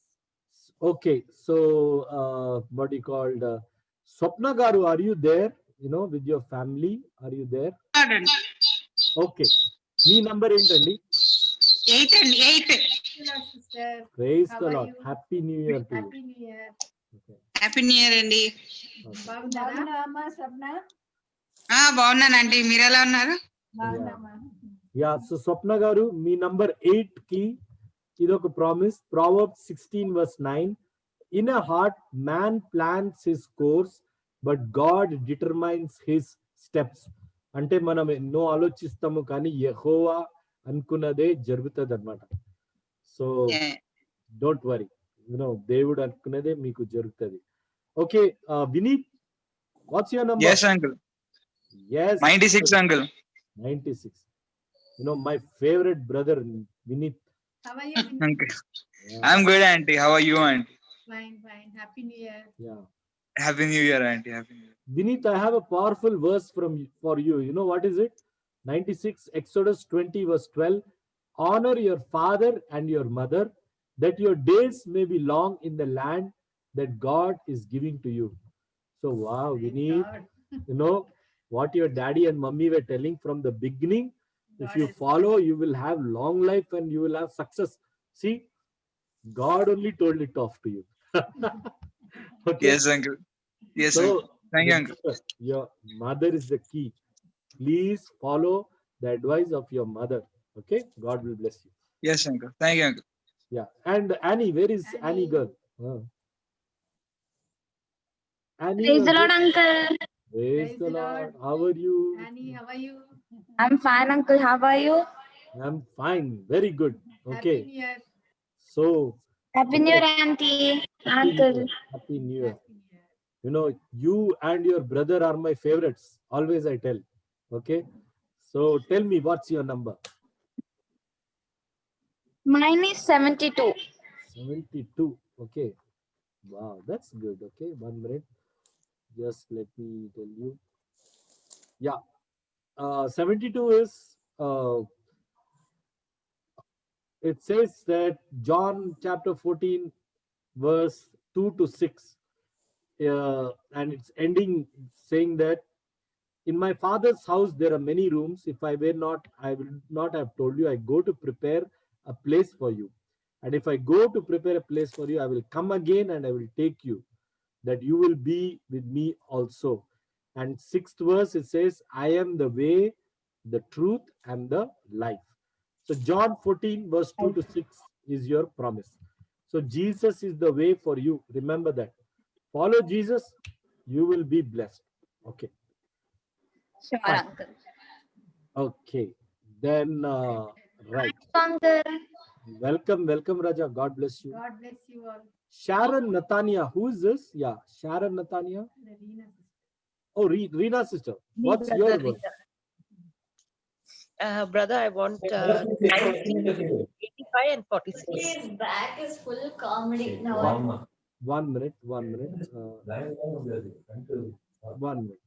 Okay. So, what do you call Swapna Garu? Are you there? With your family? Are you there? Okay. Me number ఏంటండి? 8 and 8. Sister. Praise How the are Lord. you? Happy New Year to you. Happy New Year. Happy new year అండి. బాగున్నారా? స్వప్న? బాగున్నానండి, మీరు ఎలా ఉన్నారు? Yeah, so Swapna Garu, మీ number 8 కి ఇదొక promise. Proverbs 16 verse 9. In a heart man plans his course, but God determines his steps. అంటే మనం ఎన్నో ఆలోచిస్తాము కానీ యెహోవా అనుకున్నదే జరుగుతుంది అన్నమాట. సో డోంట్ వరీ, దేవుడు అనుకున్నదే మీకు జరుగుతుంది. Okay, Vineeth, what's your number? Yes, uncle. Yes. 96, uncle. 96. My favorite brother, Vineet. How are you? Uncle. I'm good, auntie. How are you, auntie? Fine. Happy New Year. Yeah. Happy New Year, auntie. Happy New Year. Vineet, I have a powerful verse for you. You know what is it? 96, Exodus 20 verse 12. Honor your father and your mother, that your days may be long in the land that God is giving to you. So, wow, Vineet, what your daddy and mummy were telling from the beginning. If you follow, you will have long life and you will have success. See, God only told it off to you. Okay. Yes, uncle. Yes, So, uncle. Thank you, uncle. your mother is the key. Please follow the advice of your mother. Okay, God will bless you. Yes, uncle. Thank you, uncle. Yeah. And Annie, where is Annie girl? Annie, Praise the Lord, uncle. Praise the Lord. How are you? Annie, how are you? I'm fine, uncle. How are you? I'm fine. Very good. Okay. Happy New Year. So, Happy New Year, auntie, uncle. Happy New Year. You and your brother are my favorites. Always I tell. Okay. So tell me, what's your number? Mine is 72. 72. Okay. Wow, that's good. Okay, 1 minute. Just let me tell you. Yeah. 72 is, it says that John chapter 14, verse 2 to 6. And it's ending saying that in my father's house there are many rooms. If I were not, I would not have told you. I go to prepare a place for you. And if I go to prepare a place for you, I will come again and I will take you, that you will be with me also. And 6th verse, it says, I am the way, the truth, and the life. So John 14, verse 2 to 6 is your promise. So Jesus is the way for you. Remember that. Follow Jesus, you will be blessed. Okay. Sure, Fine. uncle. Okay. Then, right. Uncle. Welcome, welcome, Raja. God bless you. God bless you all. Sharon Natania. Who is this? Yeah, Sharon Natania. Oh, Reena sister. What's your word? Brother, I want 90, 85 and 46. His back is full comedy. No, 1 minute, 1 minute. 1 minute.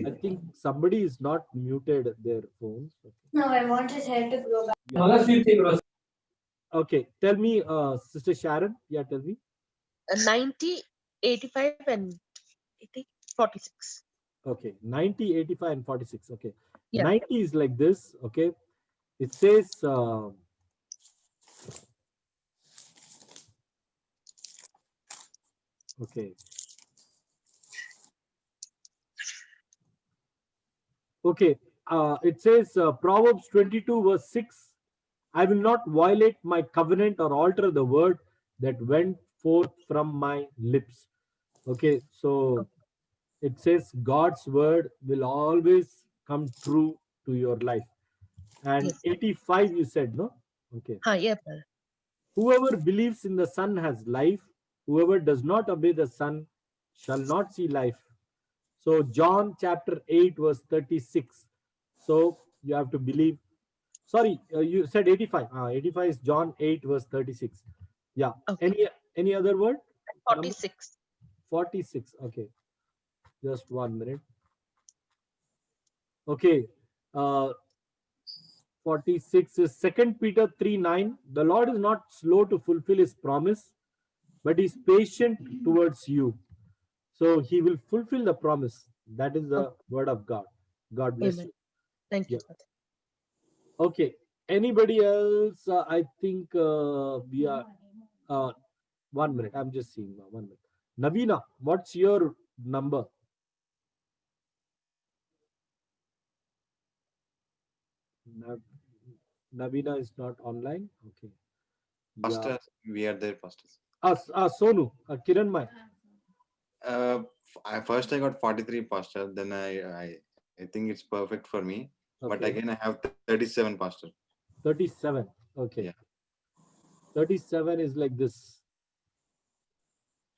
I think somebody is not muted their phones. no, I want his hair to grow back. Okay, tell me, Sister Sharon. Yeah, tell me. 90, 85 and 46. Okay, 90, 85, and 46. Okay, Yeah. 90 is like this. Okay, it says, okay. Okay, it says Proverbs 22 verse 6, I will not violate my covenant or alter the word that went forth from my lips. Okay, so it says God's word will always come true to your life. And Yes. 85 you said, no? Okay. Yeah, brother. Whoever believes in the Son has life. Whoever does not obey the Son shall not see life. So John chapter 8 verse 36. So you have to believe. Sorry, you said 85. 85 is John 8 verse 36. Yeah. Okay. Any other word? 46. 46. Okay. Just 1 minute. Okay. 46 is 2 Peter 3:9. The Lord is not slow to fulfill his promise, but is patient towards you. So he will fulfill the promise. That is the word of God. God bless Amen. you. Thank you. Yeah. Okay. Anybody else? I think we are. 1 minute. I'm just seeing now. 1 minute. Navina, what's your number? Navina is not online. Okay. Pastor, we are there, pastors. Sonu, Kiranmai. First I got 43, pastor. Then I think it's perfect for me. But Okay. again I have 37, pastor. 37. Okay. Yeah. 37 is like this.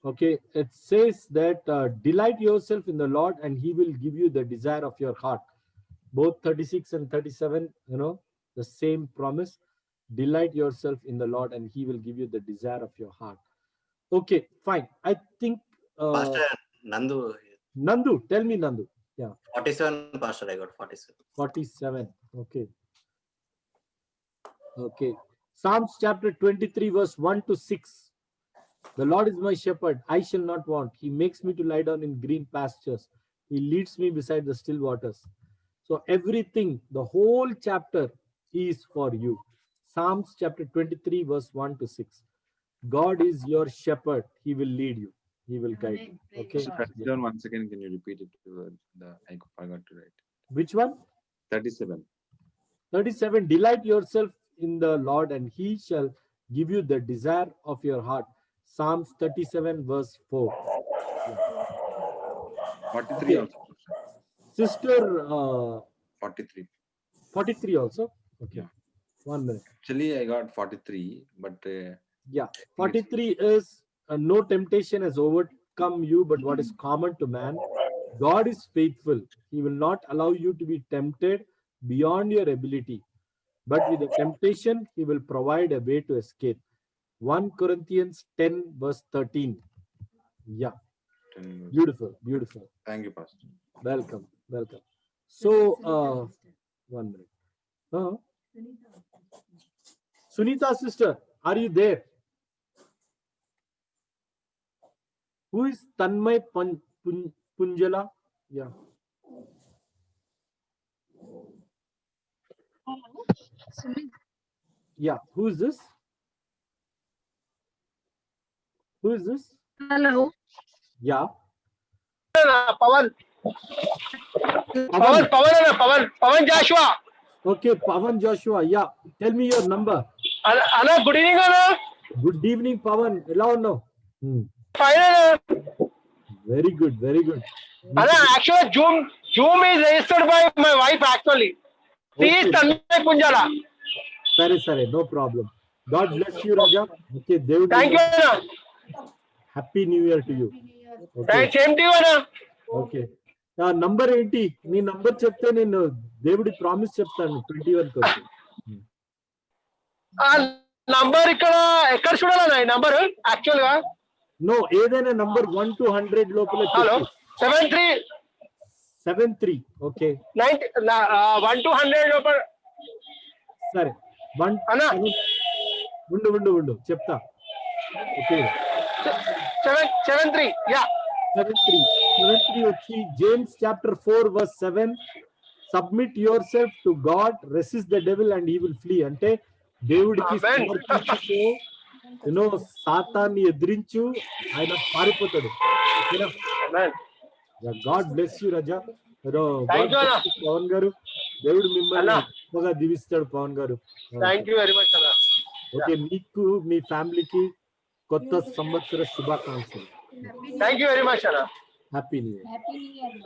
Okay. It says that delight yourself in the Lord and he will give you the desire of your heart. Both 36 and 37, the same promise. Delight yourself in the Lord and he will give you the desire of your heart. Okay, fine. I think Pastor Nandu. Nandu, tell me Nandu. Yeah. 47, Pastor. I got 47. 47. Okay. Okay. Psalms chapter 23, verse 1 to 6. The Lord is my shepherd, I shall not want. He makes me to lie down in green pastures. He leads me beside the still waters. So everything, the whole chapter is for you. Psalms chapter 23, verse 1 to 6. God is your shepherd. He will lead you. He will guide you. Okay. Pastor, down 1 second. Can you repeat it? I forgot to write. Which one? 37. 37. Delight yourself in the Lord and he shall give you the desire of your heart. Psalms 37 verse 4. 43 Okay. also. Sister 43. 43 also. Okay. Yeah. 1 minute. Actually, I got 43, but yeah, 43 is no temptation has overcome you, but what is common to man. God is faithful. He will not allow you to be tempted beyond your ability, but with the temptation, he will provide a way to escape. 1 Corinthians 10 verse 13. Yeah. Beautiful, beautiful. Thank you, Pastor. Welcome, welcome. So, 1 minute. Sunita sister, are you there? Who is Tanmay Punjala? Yeah. Yeah. Who is this? Who is this? Hello. Yeah. Pawan. Pawan Joshua. Okay, Pawan Joshua. Yeah. Tell me your number. Anna, good evening, Anna. Good evening, Pawan. Hello, no. Fine, Anna. Very good, very good. Anna, actually, Zoom is registered by my wife, actually. She is Tanmay Punjala. Sorry, no problem. God bless you, Raja. Okay, Thank you, Anna. Happy New Year to you. Okay. Same to you, Anna. Okay. Number 80. నీ number చెప్తే నేను దేవుడి promise చెప్తాను 21 కోసం. Number ఎక్కడ చూడాలన్నా ఈ number actual గా? నో, ఏదైనా నంబర్ 1 to 100 లోపల. హలో 73. ఓకే. 1 to 100 లోపల. సరే. ఉండు చెప్తా. ఓకే. 73. యా. 73 వచ్చి James chapter 4 verse 7. Submit yourself to God, resist the devil and he will flee. అంటే దేవుడికి సాతాన్ని ఎదిరించు, ఆయన పారిపోతాడు. God bless you, Raja. Pawan గారు, దేవుడు మిమ్మల్ని గొప్పగా దీవిస్తాడు. పవన్ గారు, థాంక్యూ వెరీ మచ్ అన్న. ఓకే, మీకు మీ ఫ్యామిలీకి కొత్త సంవత్సర శుభాకాంక్షలు. థాంక్యూ వెరీ మచ్ అన్న. Happy new year.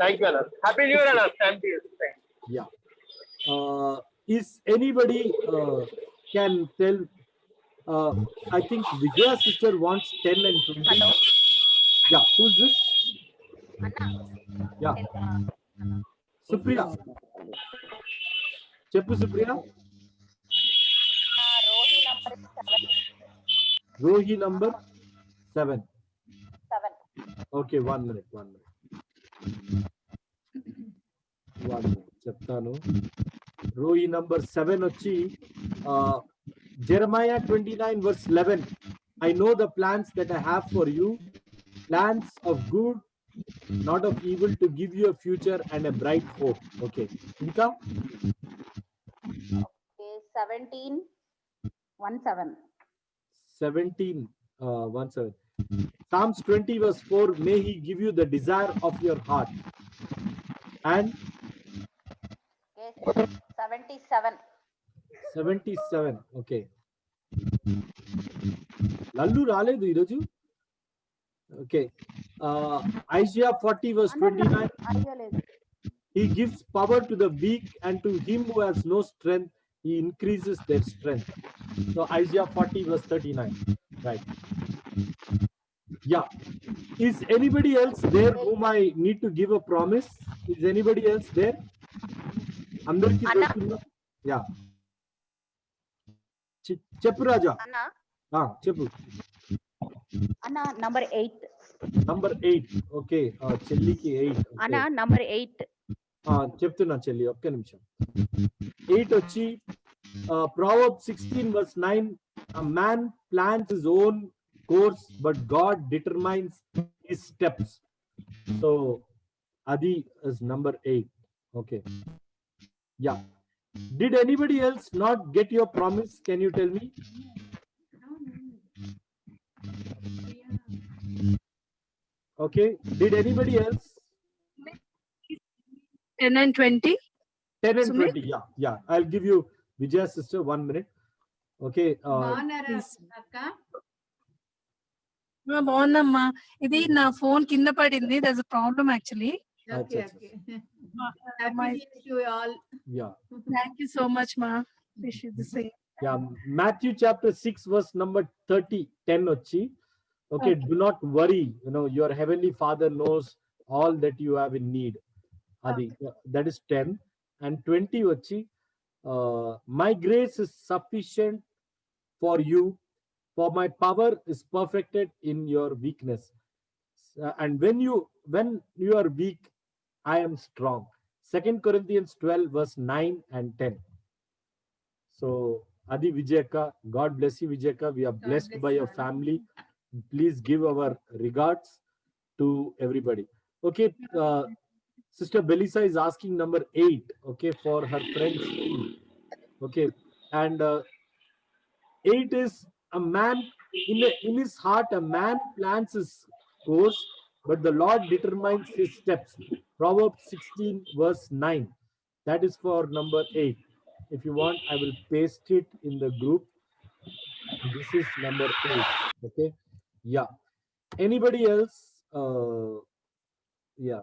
థాంక్యూ అన్న. హ్యాపీ న్యూ ఇయర్ అన్న. Thank you. Yeah. Is anybody can tell? I think Vijaya sister wants 10 and 20. Hello. Yeah. Who's this? Yeah. Supriya. Cheppu Supriya. Rohi number 7. Okay, 1 minute. చెప్తాను. Rohi number 7 వచ్చి Jeremiah 29 verse 11. I know the plans that I have for you, plans of good, not of evil, to give you a future and a bright hope. Okay. Inka? 17:17. Psalms 20 verse 4. May he give you the desire of your heart. And 77. Okay. Lallu రాలేదు ఈరోజు. Okay. Isaiah 40 verse 29. He gives power to the weak, and to him who has no strength he increases their strength. So Isaiah 40 verse 39. Right. Yeah. Is anybody else there whom I need to give a promise? Is anybody else there? అందరికి yeah చెప్పు రాజా. చెప్పు అన్న. Number 8. Okay. చెల్లికి 8 అన్న. Number 8 చెప్తున్నా చెల్లి, ఒక్క నిమిషం. 8 వచ్చి Proverbs 16 verse 9. A man plans his own course, but God determines his steps. So Adi is number 8. Okay. Yeah. Did anybody else not get your promise? Can you tell me? Okay. Did anybody else? 10 and 20. 10 and 20. Yeah. I'll give you Vijaya sister 1 minute. Okay. బాగుందమ్మా. ఇది నా phone కింద పడింది. there's a problem actually. Okay. Happy New Year to all. Yeah. Thank you so much, ma. Wish you the same. Yeah. Matthew chapter 6 verse number 30. 10 వచ్చి. Okay. Do not worry. Your heavenly Father knows all that you have in need. Adi. That is 10. and 20 vachi, my grace is sufficient for you, for my power is perfected in your weakness. And when you are weak, I am strong. 2 Corinthians 12 verse 9 and 10. So Adi Vijayaka, God bless you Vijayaka. We are blessed by your family. Please give our regards to everybody. Okay, Sister Belisa is asking number 8, okay, for her friends. Okay, and 8 is a man in his heart, a man plans his course, but the Lord determines his steps. Proverbs 16 verse 9. That is for number 8. If you want, I will paste it in the group. This is number 8. Okay, yeah. Anybody else? Yeah,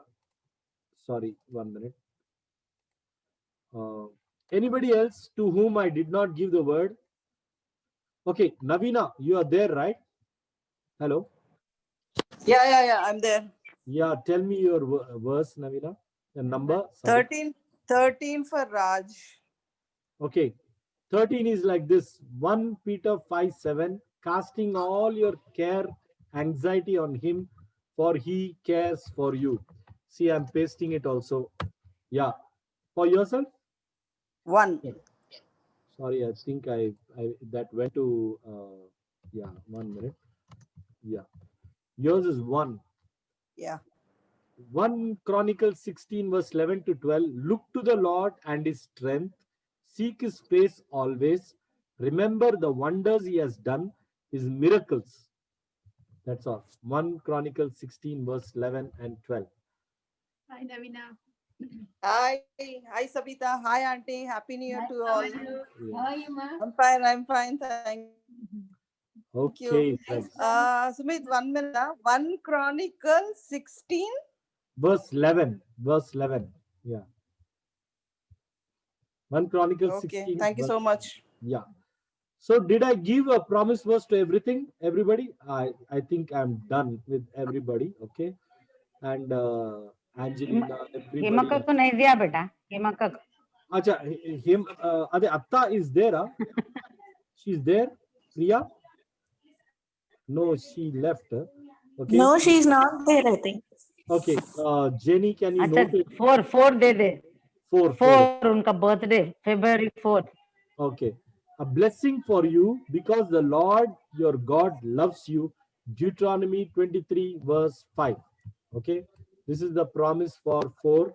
sorry, 1 minute. Anybody else to whom I did not give the word? Okay, Navina, you are there, right? Hello. Yeah, I'm there. Yeah, tell me your verse, Navina. The number. Sorry. 13 for Raj. Okay, 13 is like this. 1 Peter 5:7. Casting all your care, anxiety on him, for he cares for you. See, I'm pasting it also. Yeah. For yourself? 1. Sorry, I think I that went to yeah, 1 minute. Yeah. Yours is 1. Yeah. 1 Chronicles 16 verse 11 to 12. Look to the Lord and his strength. Seek his face always. Remember the wonders he has done, his miracles. That's all. 1 Chronicles 16 verse 11 and 12. Hi, Navina. Hi Sabita. Hi Auntie. Happy New Year to all. How are you, ma? I'm fine. Thank Okay, you. friends. Sumit, 1 minute. 1 Chronicles 16. Verse 11. Verse 11. Yeah. 1 Chronicles Okay. 16. Thank you so much. Yeah. So did I give a promise verse to everything? Everybody? I think I'm done with everybody. Okay. And Angelina, everybody. हिमक को नहीं दिया बेटा हिमक Acha, him, Ade Atta is there. Huh? She's there. Priya? No, she left. Okay. No, she's not there, I think. Okay. Jenny, can you अच्छा note it? 4 दे दे 4 उनका birthday February 4th. Okay. A blessing for you because the Lord your God loves you. Deuteronomy 23 verse 5. Okay. This is the promise for 4.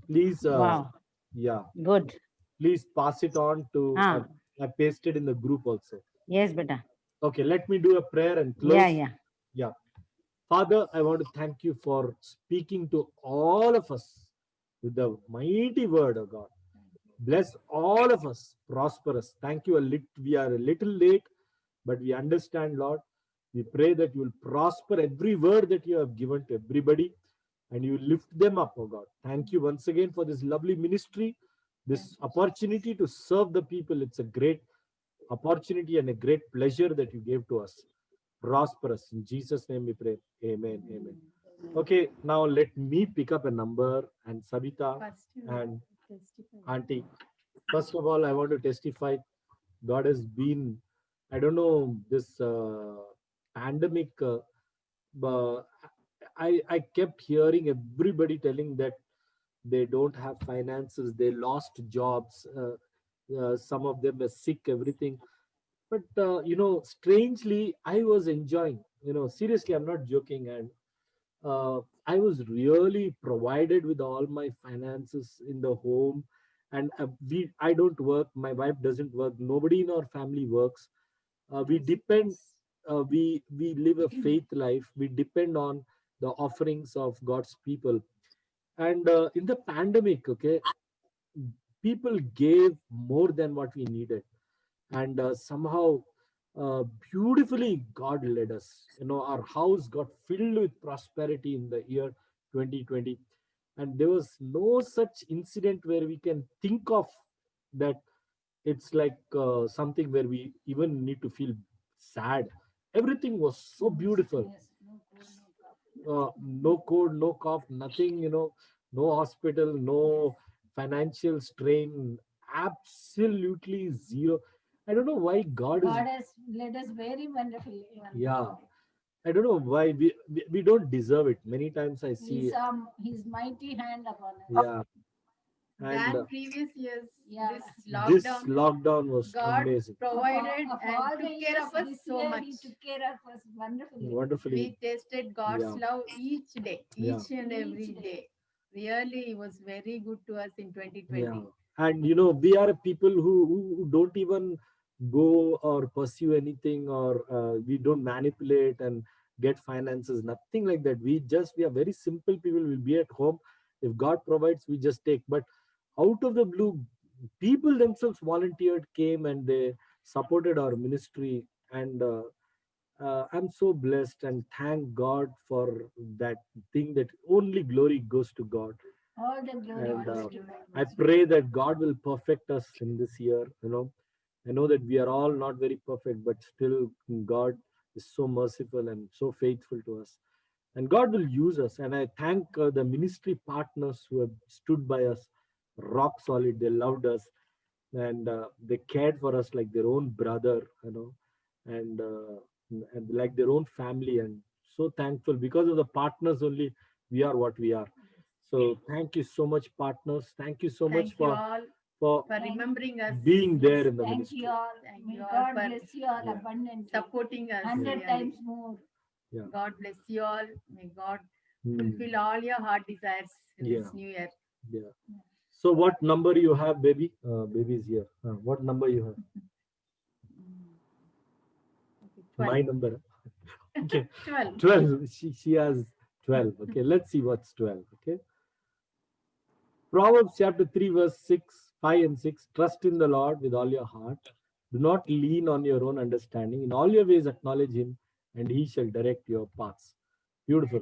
Please. Wow. Yeah. Good. Please pass it on to. I pasted in the group also. Yes, beta. Okay. Let me do a prayer and close. Yeah. Father, I want to thank you for speaking to all of us with the mighty word of God. Bless all of us, prosper us. Thank you. We are a little late, but we understand, Lord. We pray that you will prosper every word that you have given to everybody and you lift them up, oh God. Thank you once again for this lovely ministry, this opportunity to serve the people. It's a great opportunity and a great pleasure that you gave to us. Prosper us. In Jesus' name we pray. Amen. Amen. Okay, now let me pick up a number and Sabita and Auntie. First of all, I want to testify. God has been, I don't know, this pandemic. But I kept hearing everybody telling that they don't have finances, they lost jobs. Some of them are sick, everything. But strangely, I was enjoying. Seriously, I'm not joking, and I was really provided with all my finances in the home, and I don't work. My wife doesn't work. Nobody in our family works. We depend. We live a faith life. We depend on the offerings of God's people. And in the pandemic, okay, people gave more than what we needed, and somehow beautifully God led us. Our house got filled with prosperity in the year 2020, and there was no such incident where we can think of that. It's like something where we even need to feel sad. Everything was so beautiful. No cold, no cough, nothing. No hospital, no financial strain, absolutely zero. I don't know why God is. God has led us very wonderfully. Yeah, I don't know why we don't deserve it. Many times I see. He saw his mighty hand upon us. Yeah, and Than previous years, Yeah. this this lockdown was God amazing, provided Of and all took the care years, of us this so year much. He took care of us wonderfully. wonderfully. We tasted God's Yeah. love each day, Yeah. each and every Each day. day. Really, He was very good to us in 2020. Yeah, and you know, we are people who don't even go or pursue anything, or we don't manipulate and get finances, nothing like that. We are very simple people. We'll be at home. If God provides, we just take. But out of the blue, people themselves volunteered, came, and they supported our ministry. And I'm so blessed and thank God for that thing, that only glory goes to God. All the glory And goes to I God. pray that God will perfect us in this year. I know that we are all not very perfect, but still God is so merciful and so faithful to us. And God will use us. And I thank the ministry partners who have stood by us rock solid. They loved us, and they cared for us like their own brother, and like their own family. And so thankful, because of the partners only we are what we are. So thank you so much, partners. Thank you so much Thank you all for for remembering us. being there in the Thank ministry. you all. Thank May you all God for bless you all Yeah. abundantly. supporting us. 100 really. times more. Yeah. God bless you all. May God Hmm. fulfill all your heart desires in Yeah. this new year. Yeah. So what number you have, baby? Baby's here. What number you have? My number. Okay. 12. 12. She has 12. Okay. Let's see what's 12. Okay. Proverbs chapter 3, verse 5 and 6. Trust in the Lord with all your heart. Do not lean on your own understanding. In all your ways acknowledge him, and he shall direct your paths. Beautiful.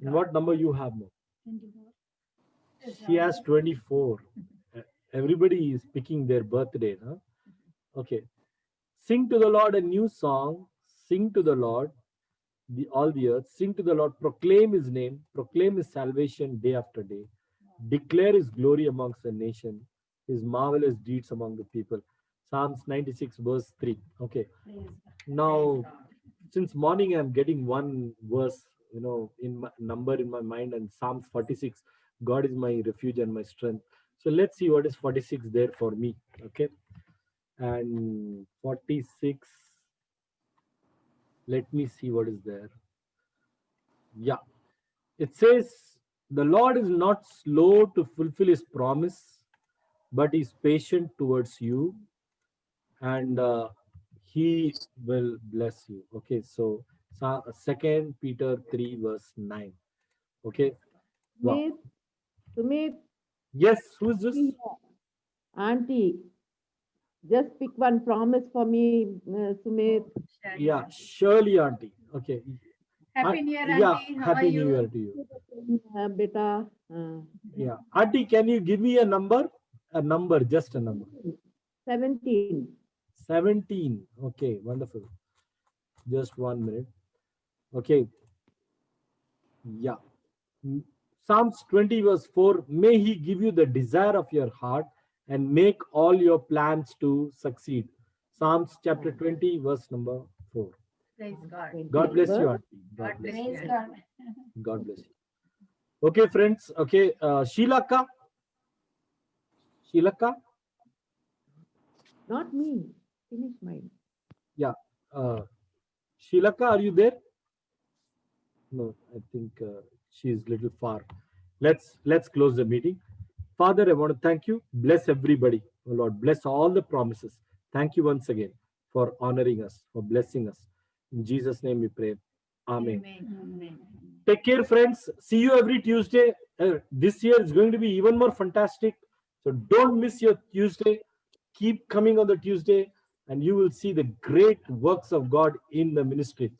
And what number you have, Mo? 24. She has 24. Everybody is picking their birthday, huh? Okay. Sing to the Lord a new song. Sing to the Lord, all the earth. Sing to the Lord. Proclaim his name. Proclaim his salvation day after day. Declare his glory amongst the nation, his marvelous deeds among the people. Psalms 96, verse 3. Okay. Now, since morning, I'm getting one verse, in my number in my mind, and Psalms 46. God is my refuge and my strength. So let's see what is 46 there for me. Okay. And 46. Let me see what is there. Yeah. It says, the Lord is not slow to fulfill his promise, but is patient towards you, and he will bless you. Okay, so 2 Peter 3, verse 9. Okay. Wow. Sumit, Yes, who is this? Auntie, just pick one promise for me, Sumit. Yeah, Shirley auntie. Okay. Happy New Year, Yeah, Auntie. How are happy New you? Year to you. Beta. Yeah. Auntie, can you give me a number? A number, just a number. 17. 17. Okay, wonderful. Just 1 minute. Okay. Yeah. Psalms 20, verse 4. May he give you the desire of your heart and make all your plans to succeed. Psalms chapter 20, verse number 4. Praise God. God bless you, auntie. God bless you. Praise God. God bless you. Okay, friends. Okay, Sheilaka. Sheilaka? Not me. Finish mine. Yeah. Sheilaka, are you there? No, I think she's a little far. Let's close the meeting. Father, I want to thank you. Bless everybody. Oh Lord, bless all the promises. Thank you once again for honoring us, for blessing us. In Jesus' name we pray. Amen. Amen. Take care, friends. See you every Tuesday. This year is going to be even more fantastic. So don't miss your Tuesday. Keep coming on the Tuesday, and you will see the great works of God in the ministry.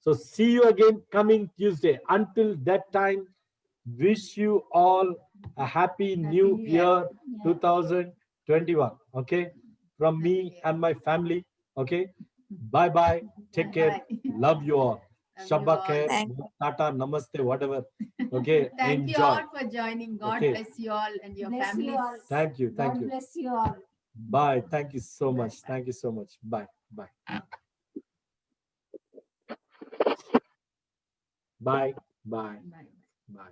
So see you again coming Tuesday. Until that time, wish you all a happy new year 2021. Okay, from me and my family. Okay, bye bye. Take care. Love you all. Love you Shabba all. khair, Thank Tata, Namaste, whatever. Okay, Thank you enjoy. all for joining. God Okay. bless you all and your Bless you families. all. Thank you. Thank God you. bless you all. Bye. Thank you so much. Thank you so much. Bye. Bye. Bye. Bye. Bye. Bye.